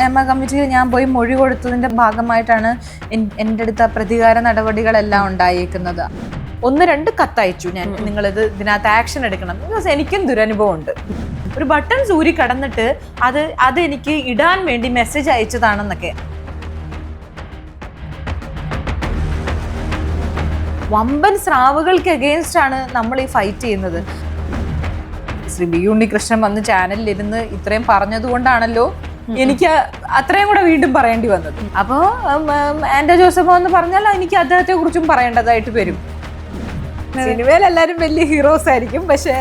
ഹേമ കമ്മിറ്റിയിൽ ഞാൻ പോയി മൊഴി കൊടുത്തതിന്റെ ഭാഗമായിട്ടാണ് എൻ്റെ അടുത്ത പ്രതികാര നടപടികളെല്ലാം ഉണ്ടായിരിക്കുന്നത്. 1-2 കത്തയച്ചു ഞാൻ, നിങ്ങളിത് ഇതിനകത്ത് ആക്ഷൻ എടുക്കണം. ബിക്കോസ് എനിക്കും ദുരനുഭവം ഉണ്ട്. ഒരു ബട്ടൺ സൂരി കടന്നിട്ട് അത് എനിക്ക് ഇടാൻ വേണ്ടി മെസ്സേജ് അയച്ചതാണെന്നൊക്കെ. വമ്പൻ സ്രാവുകൾക്ക് അഗെയിൻസ്റ്റ് ആണ് നമ്മൾ ഈ ഫൈറ്റ് ചെയ്യുന്നത്. ശ്രീ ബി ഉണ്ണികൃഷ്ണൻ വന്ന് ചാനലിലിരുന്ന് ഇത്രയും പറഞ്ഞതുകൊണ്ടാണല്ലോ എനിക്ക് അത്രയും കൂടെ വീണ്ടും പറയേണ്ടി വന്നത്. അപ്പോൾ ആൻഡോ ജോസഫ് എന്ന് പറഞ്ഞാൽ എനിക്ക് അദ്ദേഹത്തെ കുറിച്ചും പറയേണ്ടതായിട്ട് വരും. സിനിമയിൽ എല്ലാവരും വലിയ ഹീറോസ് ആയിരിക്കും, പക്ഷേ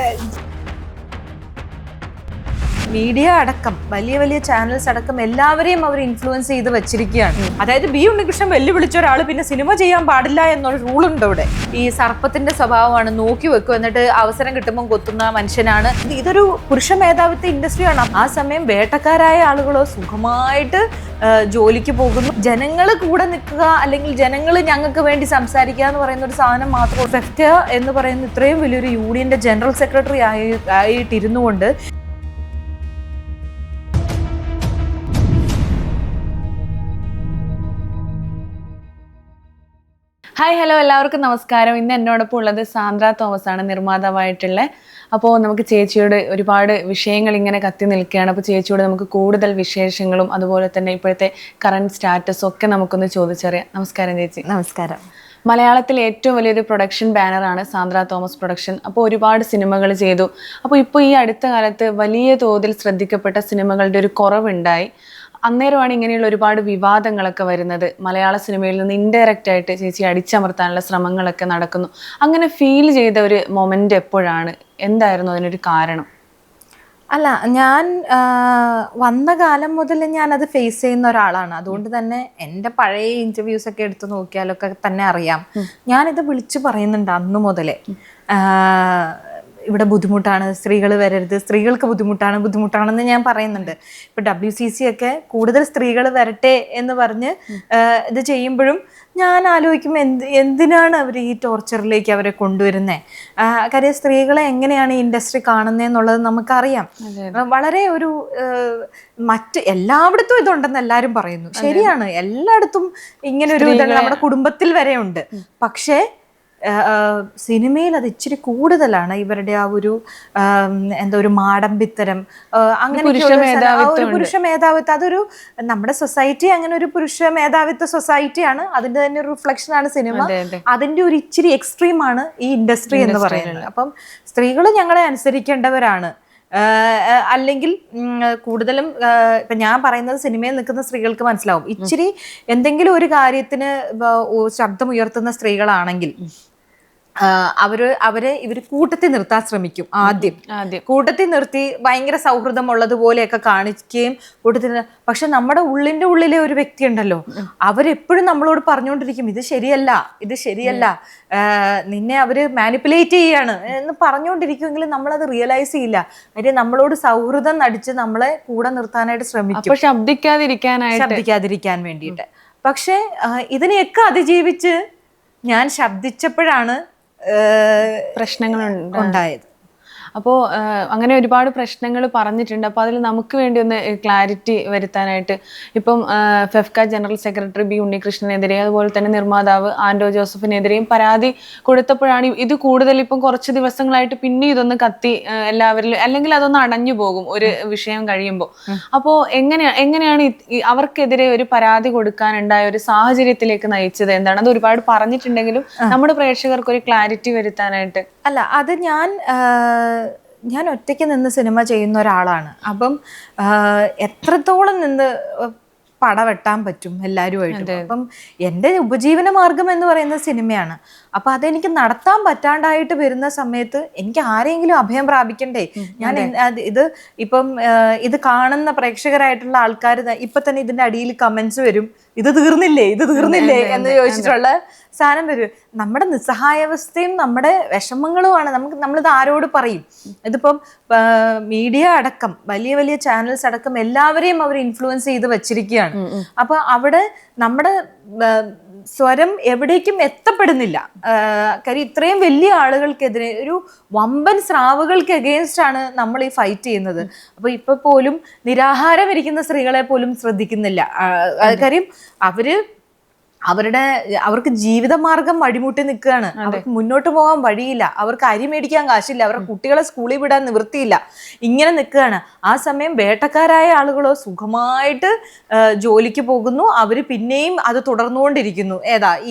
മീഡിയ അടക്കം വലിയ ചാനൽസ് അടക്കം എല്ലാവരെയും അവർ ഇൻഫ്ലുവൻസ് ചെയ്ത് വെച്ചിരിക്കുകയാണ്. അതായത് ബി ഉണ്ണികൃഷ്ണൻ വെല്ലുവിളിച്ച ഒരാൾ പിന്നെ സിനിമ ചെയ്യാൻ പാടില്ല എന്നൊരു റൂളുണ്ട് ഇവിടെ. ഈ സർപ്പത്തിന്റെ സ്വഭാവമാണ്, നോക്കി വെക്കും, എന്നിട്ട് അവസരം കിട്ടുമ്പോൾ കൊത്തുന്ന മനുഷ്യനാണ്. ഇതൊരു പുരുഷ മേധാവിത്വ ഇൻഡസ്ട്രിയാണ്. ആ സമയം വേട്ടക്കാരായ ആളുകളോ സുഖമായിട്ട് ജോലിക്ക് പോകുന്നു. ജനങ്ങൾ കൂടെ നിൽക്കുക, അല്ലെങ്കിൽ ജനങ്ങൾ ഞങ്ങൾക്ക് വേണ്ടി സംസാരിക്കുക എന്ന് പറയുന്ന ഒരു സാധനം മാത്രം. ഫെഫ്റ്റ എന്ന് പറയുന്ന ഇത്രയും വലിയൊരു യൂണിയന്റെ ജനറൽ സെക്രട്ടറി ആയിട്ടിരുന്നു കൊണ്ട് ഹായ് ഹലോ, എല്ലാവർക്കും നമസ്കാരം. ഇന്ന് എന്നോടൊപ്പം ഉള്ളത് സാന്ദ്ര തോമസ് ആണ്, നിർമ്മാതാവായിട്ടുള്ള. അപ്പോൾ നമുക്ക് ചേച്ചിയോട് ഒരുപാട് വിഷയങ്ങൾ ഇങ്ങനെ കത്തി നിൽക്കുകയാണ്. അപ്പോൾ ചേച്ചിയോട് നമുക്ക് കൂടുതൽ വിശേഷങ്ങളും അതുപോലെ തന്നെ ഇപ്പോഴത്തെ കറണ്ട് സ്റ്റാറ്റസും ഒക്കെ നമുക്കൊന്ന് ചോദിച്ചറിയാം. നമസ്കാരം ചേച്ചി. നമസ്കാരം. മലയാളത്തിലെ ഏറ്റവും വലിയൊരു പ്രൊഡക്ഷൻ ബാനറാണ് സാന്ദ്ര തോമസ് പ്രൊഡക്ഷൻ. അപ്പോൾ ഒരുപാട് സിനിമകൾ ചെയ്തു. അപ്പോൾ ഇപ്പോൾ ഈ അടുത്ത കാലത്ത് വലിയ തോതിൽ ശ്രദ്ധിക്കപ്പെട്ട സിനിമകളുടെ ഒരു കുറവുണ്ടായി. അന്നേരമാണ് ഇങ്ങനെയുള്ള ഒരുപാട് വിവാദങ്ങളൊക്കെ വരുന്നത്. മലയാള സിനിമയിൽ നിന്ന് ഇൻഡയറക്റ്റ് ആയിട്ട് ചേച്ചി അടിച്ചമർത്താനുള്ള ശ്രമങ്ങളൊക്കെ നടക്കുന്നു. അങ്ങനെ ഫീൽ ചെയ്ത ഒരു മൊമെന്റ് എപ്പോഴാണ്? എന്തായിരുന്നു അതിനൊരു കാരണം? അല്ല, ഞാൻ വന്ന കാലം മുതൽ ഞാനത് ഫേസ് ചെയ്യുന്ന ഒരാളാണ്. അതുകൊണ്ട് തന്നെ എൻ്റെ പഴയ ഇന്റർവ്യൂസ് ഒക്കെ എടുത്ത് നോക്കിയാലൊക്കെ തന്നെ അറിയാം, ഞാനിത് വിളിച്ചു പറയുന്നുണ്ട് അന്നു മുതലേ. ഇവിടെ ബുദ്ധിമുട്ടാണ്, സ്ത്രീകൾ വരരുത്, സ്ത്രീകൾക്ക് ബുദ്ധിമുട്ടാണെന്ന് ഞാൻ പറയുന്നുണ്ട്. ഇപ്പൊ WCC ഒക്കെ കൂടുതൽ സ്ത്രീകൾ വരട്ടെ എന്ന് പറഞ്ഞ് ഇത് ചെയ്യുമ്പോഴും ഞാൻ ആലോചിക്കും, എന്തിനാണ് അവർ ഈ ടോർച്ചറിലേക്ക് അവരെ കൊണ്ടുവരുന്നത്? കാര്യം സ്ത്രീകളെ എങ്ങനെയാണ് ഈ ഇൻഡസ്ട്രി കാണുന്നതെന്നുള്ളത് നമുക്കറിയാം. വളരെ ഒരു എല്ലായിടത്തും ഇതുണ്ടെന്ന് എല്ലാവരും പറയുന്നു. ശരിയാണ്, എല്ലായിടത്തും ഇങ്ങനെ ഒരു ഇതാണ്, നമ്മുടെ കുടുംബത്തിൽ വരെ ഉണ്ട്. പക്ഷേ സിനിമയിൽ അത് ഇച്ചിരി കൂടുതലാണ്. ഇവരുടെ ആ ഒരു ഒരു മാടമ്പിത്തരം, അങ്ങനെ ഒരു പുരുഷ മേധാവിത്വം. അതൊരു നമ്മുടെ സൊസൈറ്റി അങ്ങനെ ഒരു പുരുഷ മേധാവിത്വ സൊസൈറ്റിയാണ്. അതിന്റെ തന്നെ ഒരു റിഫ്ലക്ഷൻ ആണ് സിനിമ. അതിന്റെ ഒരു ഇച്ചിരി എക്സ്ട്രീം ആണ് ഈ ഇൻഡസ്ട്രി എന്ന് പറയുന്നത്. അപ്പം സ്ത്രീകൾ ഞങ്ങളെ അനുസരിക്കേണ്ടവരാണ്. അല്ലെങ്കിൽ കൂടുതലും ഇപ്പൊ ഞാൻ പറയുന്നത് സിനിമയിൽ നിൽക്കുന്ന സ്ത്രീകൾക്ക് മനസ്സിലാവും. ഇച്ചിരി എന്തെങ്കിലും ഒരു കാര്യത്തിന് ശബ്ദമുയർത്തുന്ന സ്ത്രീകളാണെങ്കിൽ ഇവര് കൂട്ടത്തിൽ നിർത്താൻ ശ്രമിക്കും. ആദ്യം കൂട്ടത്തിൽ നിർത്തി ഭയങ്കര സൗഹൃദമുള്ളതുപോലെയൊക്കെ കാണിക്കുകയും കൂട്ടത്തിൽ. പക്ഷെ നമ്മുടെ ഉള്ളിലെ ഒരു വ്യക്തി ഉണ്ടല്ലോ, അവരെപ്പോഴും നമ്മളോട് പറഞ്ഞുകൊണ്ടിരിക്കും, ഇത് ശരിയല്ല, നിന്നെ അവര് മാനിപ്പുലേറ്റ് ചെയ്യാണ് എന്ന് പറഞ്ഞുകൊണ്ടിരിക്കുമെങ്കിലും നമ്മളത് റിയലൈസ് ചെയ്യില്ല. കാര്യം നമ്മളോട് സൗഹൃദം നടിച്ച് നമ്മളെ കൂടെ നിർത്താനായിട്ട് ശ്രമിക്കും, ശബ്ദിക്കാതിരിക്കാൻ വേണ്ടിയിട്ട്. പക്ഷെ ഇതിനെയൊക്കെ അതിജീവിച്ച് ഞാൻ ശബ്ദിച്ചപ്പോഴാണ് പ്രശ്നങ്ങൾ ഉണ്ടായത്. അപ്പോൾ അങ്ങനെ ഒരുപാട് പ്രശ്നങ്ങൾ പറഞ്ഞിട്ടുണ്ട്. അപ്പോൾ അതിൽ നമുക്ക് വേണ്ടി ഒന്ന് ക്ലാരിറ്റി വരുത്താനായിട്ട്, ഇപ്പം ഫെഫ്ക ജനറൽ സെക്രട്ടറി ബി ഉണ്ണികൃഷ്ണനെതിരെ അതുപോലെ തന്നെ നിർമ്മാതാവ് ആൻഡോ ജോസഫിനെതിരെയും പരാതി കൊടുത്തപ്പോഴാണ് ഇത് കൂടുതൽ ഇപ്പം കുറച്ച് ദിവസങ്ങളായിട്ട് പിന്നെ ഇതൊന്ന് കത്തി എല്ലാവരിലും, അല്ലെങ്കിൽ അതൊന്ന് അടഞ്ഞു പോകും ഒരു വിഷയം കഴിയുമ്പോൾ. അപ്പോൾ എങ്ങനെയാണ് അവർക്കെതിരെ ഒരു പരാതി കൊടുക്കാനുണ്ടായ ഒരു സാഹചര്യത്തിലേക്ക് നയിച്ചത്? എന്താണ് അത്? ഒരുപാട് പറഞ്ഞിട്ടുണ്ടെങ്കിലും നമ്മുടെ പ്രേക്ഷകർക്ക് ഒരു ക്ലാരിറ്റി വരുത്താനായിട്ട്. അല്ല, അത് ഞാൻ ഒറ്റയ്ക്ക് നിന്ന് സിനിമ ചെയ്യുന്ന ഒരാളാണ്. അപ്പം എത്രത്തോളം നിന്ന് പടവെട്ടാൻ പറ്റും എല്ലാവരുമായിട്ട്. അപ്പം എൻ്റെ ഉപജീവന മാർഗം എന്ന് പറയുന്നത് സിനിമയാണ്. അപ്പൊ അതെനിക്ക് നടത്താൻ പറ്റാണ്ടായിട്ട് വരുന്ന സമയത്ത് എനിക്ക് ആരെങ്കിലും അഭയം പ്രാപിക്കണ്ടേ? ഞാൻ ഇത് കാണുന്ന പ്രേക്ഷകരായിട്ടുള്ള ആൾക്കാർ ഇപ്പൊ തന്നെ ഇതിന്റെ അടിയിൽ കമന്റ്സ് വരും, ഇത് തീർന്നില്ലേ എന്ന് ചോദിച്ചിട്ടുള്ള സാധനം വരും. നമ്മുടെ നിസ്സഹായാവസ്ഥയും നമ്മുടെ വിഷമങ്ങളുമാണ്. നമ്മളിത് ആരോട് പറയും? ഇതിപ്പം മീഡിയ അടക്കം വലിയ ചാനൽസ് അടക്കം എല്ലാവരെയും അവർ ഇൻഫ്ലുവൻസ് ചെയ്ത് വെച്ചിരിക്കുകയാണ്. സിറ്റിയാണ്. അപ്പൊ അവിടെ നമ്മുടെ സ്വരം എവിടേക്കും എത്തപ്പെടുന്നില്ല. കാര്യം ഇത്രയും വലിയ ആളുകൾക്കെതിരെ, ഒരു വമ്പൻ സ്രാവുകൾക്ക് എഗെയിൻസ്റ്റ് ആണ് നമ്മൾ ഈ ഫൈറ്റ് ചെയ്യുന്നത്. അപ്പൊ ഇപ്പൊ പോലും നിരാഹാരം ഇരിക്കുന്ന സ്ത്രീകളെ പോലും ശ്രദ്ധിക്കുന്നില്ല. കാര്യം അവർക്ക് ജീവിതമാർഗം വഴിമുട്ടി നിൽക്കുകയാണ്. അവർക്ക് മുന്നോട്ട് പോകാൻ വഴിയില്ല, അവർക്ക് അരി മേടിക്കാൻ കാശില്ല, അവരുടെ കുട്ടികളെ സ്കൂളിൽ വിടാൻ നിവൃത്തിയില്ല, ഇങ്ങനെ നിൽക്കുകയാണ്. ആ സമയം വേട്ടക്കാരായ ആളുകളോ സുഖമായിട്ട് ജോലിക്ക് പോകുന്നു, അവര് പിന്നെയും അത് തുടർന്നുകൊണ്ടിരിക്കുന്നു.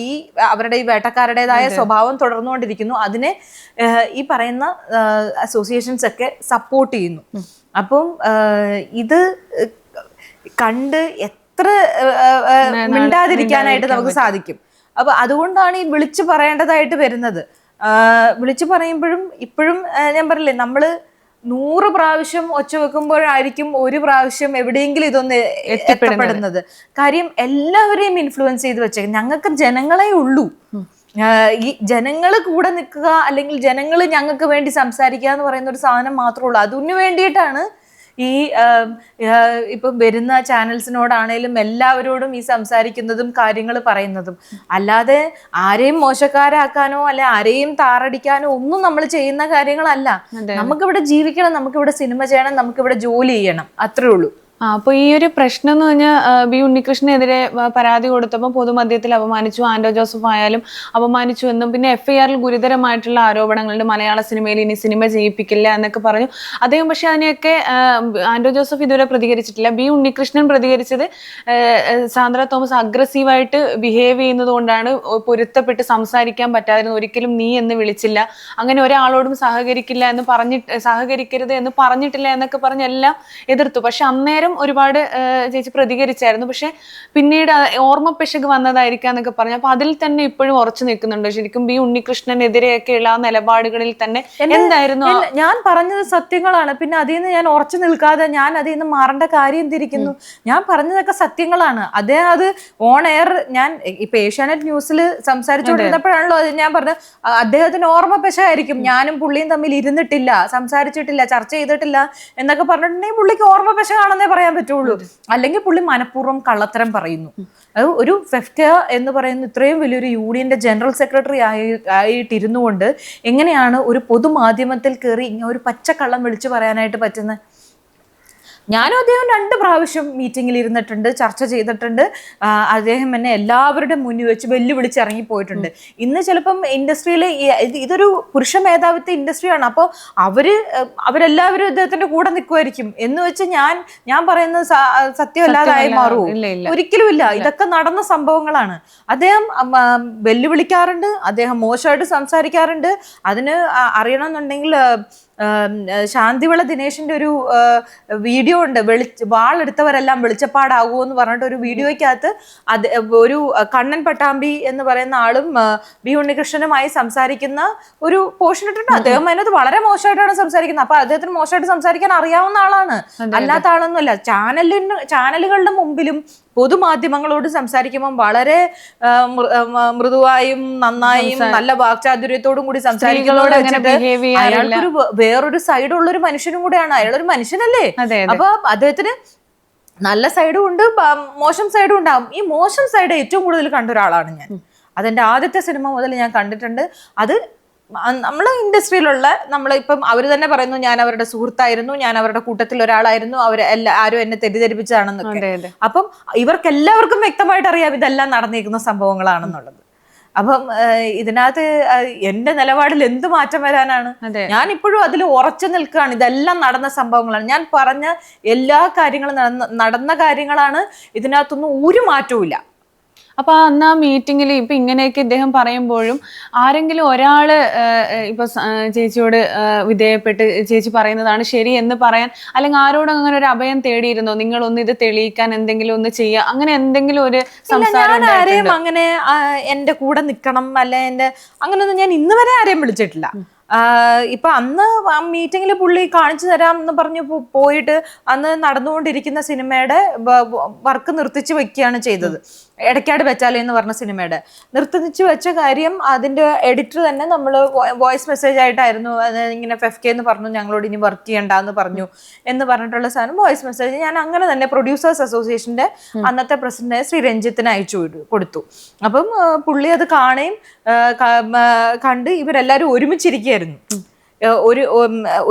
അവരുടെ ഈ വേട്ടക്കാരുടേതായ സ്വഭാവം തുടർന്നുകൊണ്ടിരിക്കുന്നു. അതിനെ ഈ പറയുന്ന അസോസിയേഷൻസ് ഒക്കെ സപ്പോർട്ട് ചെയ്യുന്നു. അപ്പം ഇത് കണ്ട് എത്ര മിണ്ടാതിരിക്കാനായിട്ട് നമുക്ക് സാധിക്കും. അപ്പൊ അതുകൊണ്ടാണ് ഈ വിളിച്ചു പറയേണ്ടതായിട്ട് വരുന്നത്. വിളിച്ചു പറയുമ്പോഴും ഇപ്പോഴും ഞാൻ പറഞ്ഞില്ലേ, നമ്മള് 100 പ്രാവശ്യം ഒച്ച വെക്കുമ്പോഴായിരിക്കും ഒരു പ്രാവശ്യം എവിടെയെങ്കിലും ഇതൊന്ന് എത്തപ്പെടുന്നത്. കാര്യം എല്ലാവരെയും ഇൻഫ്ലുവൻസ് ചെയ്ത് വെച്ചേക്കും. ഞങ്ങൾക്ക് ജനങ്ങളെ ഉള്ളൂ. ഈ ജനങ്ങള് കൂടെ നിൽക്കുക, അല്ലെങ്കിൽ ജനങ്ങൾ ഞങ്ങൾക്ക് വേണ്ടി സംസാരിക്കുക എന്ന് പറയുന്ന ഒരു സാധനം മാത്രമേ ഉള്ളൂ. അതിനു വേണ്ടിയിട്ടാണ് ഈ ഇപ്പം വരുന്ന ചാനൽസിനോടാണേലും എല്ലാവരോടും ഈ സംസാരിക്കുന്നതും കാര്യങ്ങൾ പറയുന്നതും. അല്ലാതെ ആരെയും മോശക്കാരാക്കാനോ അല്ലെ ആരെയും താറടിക്കാനോ ഒന്നും നമ്മൾ ചെയ്യുന്ന കാര്യങ്ങളല്ല. നമുക്കിവിടെ ജീവിക്കണം, നമുക്കിവിടെ സിനിമ ചെയ്യണം, നമുക്കിവിടെ ജോലി ചെയ്യണം, അത്രേ ഉള്ളൂ. അപ്പൊ ഈ ഒരു പ്രശ്നം എന്ന് പറഞ്ഞാൽ ബി ഉണ്ണികൃഷ്ണനെതിരെ പരാതി കൊടുത്തപ്പോൾ പൊതുമധ്യത്തിൽ അപമാനിച്ചു, ആൻഡോ ജോസഫ് ആയാലും അപമാനിച്ചു എന്നും പിന്നെ FIR ഗുരുതരമായിട്ടുള്ള ആരോപണങ്ങളുണ്ട്, മലയാള സിനിമയിൽ ഇനി സിനിമ ചെയ്യിപ്പിക്കില്ല എന്നൊക്കെ പറഞ്ഞു അദ്ദേഹം. പക്ഷെ അതിനെയൊക്കെ ആൻഡോ ജോസഫ് ഇതുവരെ പ്രതികരിച്ചിട്ടില്ല. ബി ഉണ്ണികൃഷ്ണൻ പ്രതികരിച്ചത് സാന്ദ്ര തോമസ് അഗ്രസീവായിട്ട് ബിഹേവ് ചെയ്യുന്നത് കൊണ്ടാണ് പൊരുത്തപ്പെട്ട് സംസാരിക്കാൻ പറ്റാതിരുന്നത്, ഒരിക്കലും നീ എന്ന് വിളിച്ചില്ല, അങ്ങനെ ഒരാളോടും സഹകരിക്കരുത് എന്ന് പറഞ്ഞിട്ടില്ല എന്നൊക്കെ പറഞ്ഞ് എല്ലാം എതിർത്തു. പക്ഷെ അന്നേരം ഒരുപാട് ചേച്ചി പ്രതികരിച്ചായിരുന്നു. പക്ഷെ പിന്നീട് ഓർമ്മ പിശക് വന്നതായിരിക്കാം എന്നൊക്കെ പറഞ്ഞു. അപ്പൊ അതിൽ തന്നെ ഇപ്പോഴും ഉറച്ചു നിൽക്കുന്നുണ്ട്. ശരിക്കും ബി ഉണ്ണികൃഷ്ണനെതിരെയൊക്കെയുള്ള നിലപാടുകളിൽ തന്നെ എന്തായിരുന്നു? ഞാൻ പറഞ്ഞത് സത്യങ്ങളാണ്, പിന്നെ അതിൽ നിന്ന് ഞാൻ ഉറച്ചു നിൽക്കാതെ ഞാൻ അതിൽ നിന്ന് മാറേണ്ട കാര്യം എന്തിരിക്കുന്നു? ഞാൻ പറഞ്ഞതൊക്കെ സത്യങ്ങളാണ്. അദ്ദേഹം അത് ഓൺ എയർ, ഞാൻ ഇപ്പൊ ഏഷ്യാനെറ്റ് ന്യൂസിൽ സംസാരിച്ചുകൊണ്ടിരുന്നപ്പോഴാണല്ലോ അത് ഞാൻ പറഞ്ഞത്. അദ്ദേഹത്തിന് ഓർമ്മ പെശകായിരിക്കും, ഞാനും പുള്ളിയും തമ്മിൽ ഇരുന്നിട്ടില്ല, സംസാരിച്ചിട്ടില്ല, ചർച്ച ചെയ്തിട്ടില്ല എന്നൊക്കെ പറഞ്ഞിട്ടുണ്ടെങ്കിൽ പുള്ളിക്ക് ഓർമ്മ പെശകാണെന്നേ പറയാൻ പറ്റുള്ളൂ. അല്ലെങ്കിൽ പുള്ളി മനഃപൂർവ്വം കള്ളത്തരം പറയുന്നു. അത് ഒരു ഫെഫ്ക എന്ന് പറയുന്ന ഇത്രയും വലിയൊരു യൂണിയന്റെ ജനറൽ സെക്രട്ടറി ആയിട്ടിരുന്നു കൊണ്ട് എങ്ങനെയാണ് ഒരു പൊതുമാധ്യമത്തിൽ കയറി ഒരു പച്ചക്കള്ളം വിളിച്ചു പറയാനായിട്ട് പറ്റുന്നത്? ഞാനും അദ്ദേഹം 2 പ്രാവശ്യം മീറ്റിങ്ങിൽ ഇരുന്നിട്ടുണ്ട്, ചർച്ച ചെയ്തിട്ടുണ്ട്. അദ്ദേഹം എന്നെ എല്ലാവരുടെ മുന്നിൽ വെച്ച് വെല്ലുവിളിച്ച് ഇറങ്ങിപ്പോയിട്ടുണ്ട്. ഇന്ന് ചിലപ്പം ഇൻഡസ്ട്രിയിൽ ഇതൊരു പുരുഷ മേധാവിത്വ ഇൻഡസ്ട്രിയാണ്. അപ്പോൾ അവരെല്ലാവരും ഇദ്ദേഹത്തിന്റെ കൂടെ നിൽക്കുമായിരിക്കും എന്ന് വെച്ച് ഞാൻ പറയുന്നത് സത്യമല്ലാതായി മാറുമോ? ഒരിക്കലും ഇല്ല. ഇതൊക്കെ നടന്ന സംഭവങ്ങളാണ്. അദ്ദേഹം വെല്ലുവിളിക്കാറുണ്ട്, അദ്ദേഹം മോശമായിട്ട് സംസാരിക്കാറുണ്ട്. അതിന് അറിയണമെന്നുണ്ടെങ്കിൽ ശാന്തിവിള ദിനേശിന്റെ ഒരു വീഡിയോ ഉണ്ട്, വാളെടുത്തവരെല്ലാം വെളിച്ചപ്പാടാകുമോ എന്ന് പറഞ്ഞിട്ട് ഒരു വീഡിയോയ്ക്കകത്ത് ഒരു കണ്ണൻ പട്ടാമ്പി എന്ന് പറയുന്ന ആളും ബി ഉണ്ണികൃഷ്ണനുമായി സംസാരിക്കുന്ന ഒരു പോർഷൻ ഇട്ടിട്ടുണ്ട്. അദ്ദേഹം അതിനകത്ത് വളരെ മോശമായിട്ടാണ് സംസാരിക്കുന്നത്. അപ്പൊ അദ്ദേഹത്തിന് മോശമായിട്ട് സംസാരിക്കാൻ അറിയാവുന്ന ആളാണ്, അല്ലാത്ത ആളൊന്നുമല്ല. ചാനലുകളുടെ മുമ്പിലും പൊതുമാധ്യമങ്ങളോട് സംസാരിക്കുമ്പോൾ വളരെ മൃദുവായും നന്നായും നല്ല വാക്ചാതുര്യത്തോടും കൂടി സംസാരിക്കുന്നതോട് വെച്ചിട്ട് അയാൾക്കൊരു വേറൊരു സൈഡുള്ളൊരു മനുഷ്യനും കൂടെയാണ്. അയാളൊരു മനുഷ്യനല്ലേ? അപ്പൊ അദ്ദേഹത്തിന് നല്ല സൈഡും ഉണ്ട്, മോശം സൈഡും ഉണ്ടാകും. ഈ മോശം സൈഡ് ഏറ്റവും കൂടുതൽ കണ്ട ഒരാളാണ് ഞാൻ. അതെന്റെ ആദ്യത്തെ സിനിമ മുതൽ ഞാൻ കണ്ടിട്ടുണ്ട്. അത് നമ്മളെ ഇൻഡസ്ട്രിയിലുള്ള നമ്മളിപ്പം അവർ തന്നെ പറയുന്നു ഞാൻ അവരുടെ സുഹൃത്തായിരുന്നു, ഞാൻ അവരുടെ കൂട്ടത്തിൽ ഒരാളായിരുന്നു, ആരും എന്നെ തെറ്റിദ്ധരിപ്പിച്ചതാണെന്നൊക്കെ. അപ്പം ഇവർക്കെല്ലാവർക്കും വ്യക്തമായിട്ട് അറിയാം ഇതെല്ലാം നടന്നിരിക്കുന്ന സംഭവങ്ങളാണെന്നുള്ളത്. അപ്പം ഇതിനകത്ത് എന്റെ നിലപാടിൽ എന്ത് മാറ്റം വരാനാണ്? ഞാൻ ഇപ്പോഴും അതിൽ ഉറച്ചു നിൽക്കുകയാണ്. ഇതെല്ലാം നടന്ന സംഭവങ്ങളാണ്, ഞാൻ പറഞ്ഞ എല്ലാ കാര്യങ്ങളും നടന്ന കാര്യങ്ങളാണ്. ഇതിനകത്തൊന്നും ഒരു മാറ്റവും ഇല്ല. അപ്പൊ അന്ന് ആ മീറ്റിങ്ങിൽ ഇപ്പൊ ഇങ്ങനെയൊക്കെ ഇദ്ദേഹം പറയുമ്പോഴും ആരെങ്കിലും ഒരാള് ഇപ്പൊ ചേച്ചിയോട് വിധേയപ്പെട്ട് ചേച്ചി പറയുന്നതാണ് ശരി എന്ന് പറയാൻ, അല്ലെങ്കിൽ ആരോടും അങ്ങനെ ഒരു അഭയം തേടിയിരുന്നോ? നിങ്ങളൊന്ന് ഇത് തെളിയിക്കാൻ എന്തെങ്കിലും ഒന്ന് ചെയ്യുക, അങ്ങനെ എന്തെങ്കിലും ഒരു സംസാരം? ആരെയും അങ്ങനെ എന്റെ കൂടെ നിൽക്കണം അല്ലെ അങ്ങനെയൊന്നും ഞാൻ ഇന്ന് വരെ ആരെയും വിളിച്ചിട്ടില്ല. ഇപ്പൊ അന്ന് ആ മീറ്റിങ്ങിൽ പുള്ളി കാണിച്ചു തരാം എന്ന് പറഞ്ഞു പോയിട്ട് അന്ന് നടന്നുകൊണ്ടിരിക്കുന്ന സിനിമയുടെ വർക്ക് നിർത്തിച്ചു വെക്കുകയാണ് ചെയ്തത്. ഇടയ്ക്കാട് വെച്ചാലേ എന്ന് പറഞ്ഞ സിനിമയുടെ നിർത്തിച്ചു വെച്ച കാര്യം അതിന്റെ എഡിറ്റർ തന്നെ നമ്മൾ വോയിസ് മെസ്സേജ് ആയിട്ടായിരുന്നു ഇങ്ങനെ FFK എന്ന് പറഞ്ഞു, ഞങ്ങളോട് ഇനി വർക്ക് ചെയ്യണ്ടെന്ന് പറഞ്ഞു എന്ന് പറഞ്ഞിട്ടുള്ള സാധനം വോയിസ് മെസ്സേജ് ഞാൻ അങ്ങനെ തന്നെ പ്രൊഡ്യൂസേഴ്സ് അസോസിയേഷന്റെ അന്നത്തെ പ്രസിഡന്റ് ശ്രീ രഞ്ജിത്തിന് അയച്ചു കൊടുത്തു. അപ്പം പുള്ളി അത് കാണുകയും കണ്ട് ഇവരെല്ലാരും ഒരുമിച്ചിരിക്കുകയായിരുന്നു.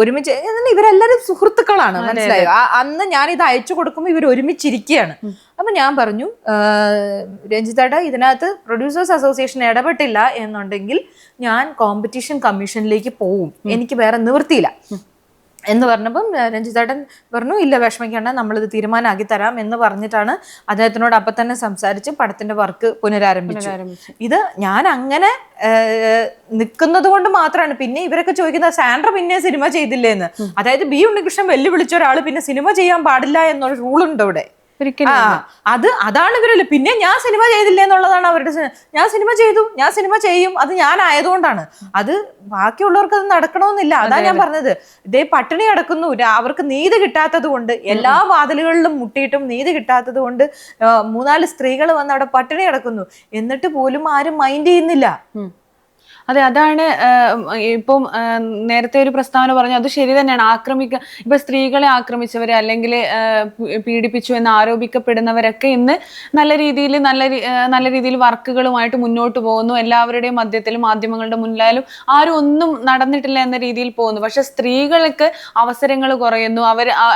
ഒരുമിച്ച് ഇവരെല്ലാരും സുഹൃത്തുക്കളാണ്, മനസ്സിലായോ? അന്ന് ഞാൻ ഇത് അയച്ചു കൊടുക്കുമ്പോൾ ഇവർ ഒരുമിച്ചിരിക്കുകയാണ്. അപ്പൊ ഞാൻ പറഞ്ഞു, രഞ്ജിത്തേട്ടാ ഇതിനകത്ത് പ്രൊഡ്യൂസേഴ്സ് അസോസിയേഷൻ ഇടപെട്ടില്ല എന്നുണ്ടെങ്കിൽ ഞാൻ കോമ്പറ്റീഷൻ കമ്മീഷനിലേക്ക് പോവും, എനിക്ക് വേറെ നിവൃത്തിയില്ല എന്ന് പറഞ്ഞപ്പം രഞ്ജിത്തേട്ടൻ പറഞ്ഞു ഇല്ല വിഷമിക്കേണ്ട, നമ്മളിത് തീരുമാനമാക്കി തരാം എന്ന് പറഞ്ഞിട്ടാണ് അദ്ദേഹത്തിനോട് അപ്പം തന്നെ സംസാരിച്ച് പടത്തിന്റെ വർക്ക് പുനരാരംഭിച്ചു. ഇത് ഞാൻ അങ്ങനെ നിൽക്കുന്നത് കൊണ്ട് മാത്രമാണ്. പിന്നെ ഇവരൊക്കെ ചോദിക്കുന്നത് സാൻഡ്ര പിന്നെ സിനിമ ചെയ്തില്ലേന്ന്. അതായത് ബി ഉണ്ണികൃഷ്ണൻ വെല്ലുവിളിച്ച ഒരാൾ പിന്നെ സിനിമ ചെയ്യാൻ പാടില്ല എന്നൊരു റൂളുണ്ട് ഇവിടെ. അതാണ് ഇവരല്ല. പിന്നെ ഞാൻ സിനിമ ചെയ്തില്ല എന്നുള്ളതാണ് അവരുടെ. ഞാൻ സിനിമ ചെയ്തു, ഞാൻ സിനിമ ചെയ്യും, അത് ഞാൻ ആയതുകൊണ്ടാണ്. അത് ബാക്കിയുള്ളവർക്ക് അത് നടക്കണമെന്നില്ല. അതാ ഞാൻ പറഞ്ഞത്. ഇതേ പട്ടിണി കിടക്കുന്നു, അവർക്ക് നീതി കിട്ടാത്തത് കൊണ്ട്, എല്ലാ വാതിലുകളിലും മുട്ടിയിട്ടും നീതി കിട്ടാത്തത് കൊണ്ട് 3-4 സ്ത്രീകൾ വന്ന് അവിടെ പട്ടിണി കിടക്കുന്നു. എന്നിട്ട് പോലും ആരും മൈൻഡ് ചെയ്യുന്നില്ല. അതെ, അതാണ് ഇപ്പം നേരത്തെ ഒരു പ്രസ്താവന പറഞ്ഞു, അത് ശരി തന്നെയാണ്. ഇപ്പൊ സ്ത്രീകളെ ആക്രമിച്ചവരെ അല്ലെങ്കിൽ പീഡിപ്പിച്ചു എന്ന് ആരോപിക്കപ്പെടുന്നവരൊക്കെ ഇന്ന് നല്ല രീതിയിൽ വർക്കുകളുമായിട്ട് മുന്നോട്ട് പോകുന്നു. എല്ലാവരുടെയും മധ്യത്തിലും മാധ്യമങ്ങളുടെ മുന്നിലായാലും ആരും ഒന്നും നടന്നിട്ടില്ല എന്ന രീതിയിൽ പോകുന്നു. പക്ഷെ സ്ത്രീകൾക്ക് അവസരങ്ങൾ കുറയുന്നു,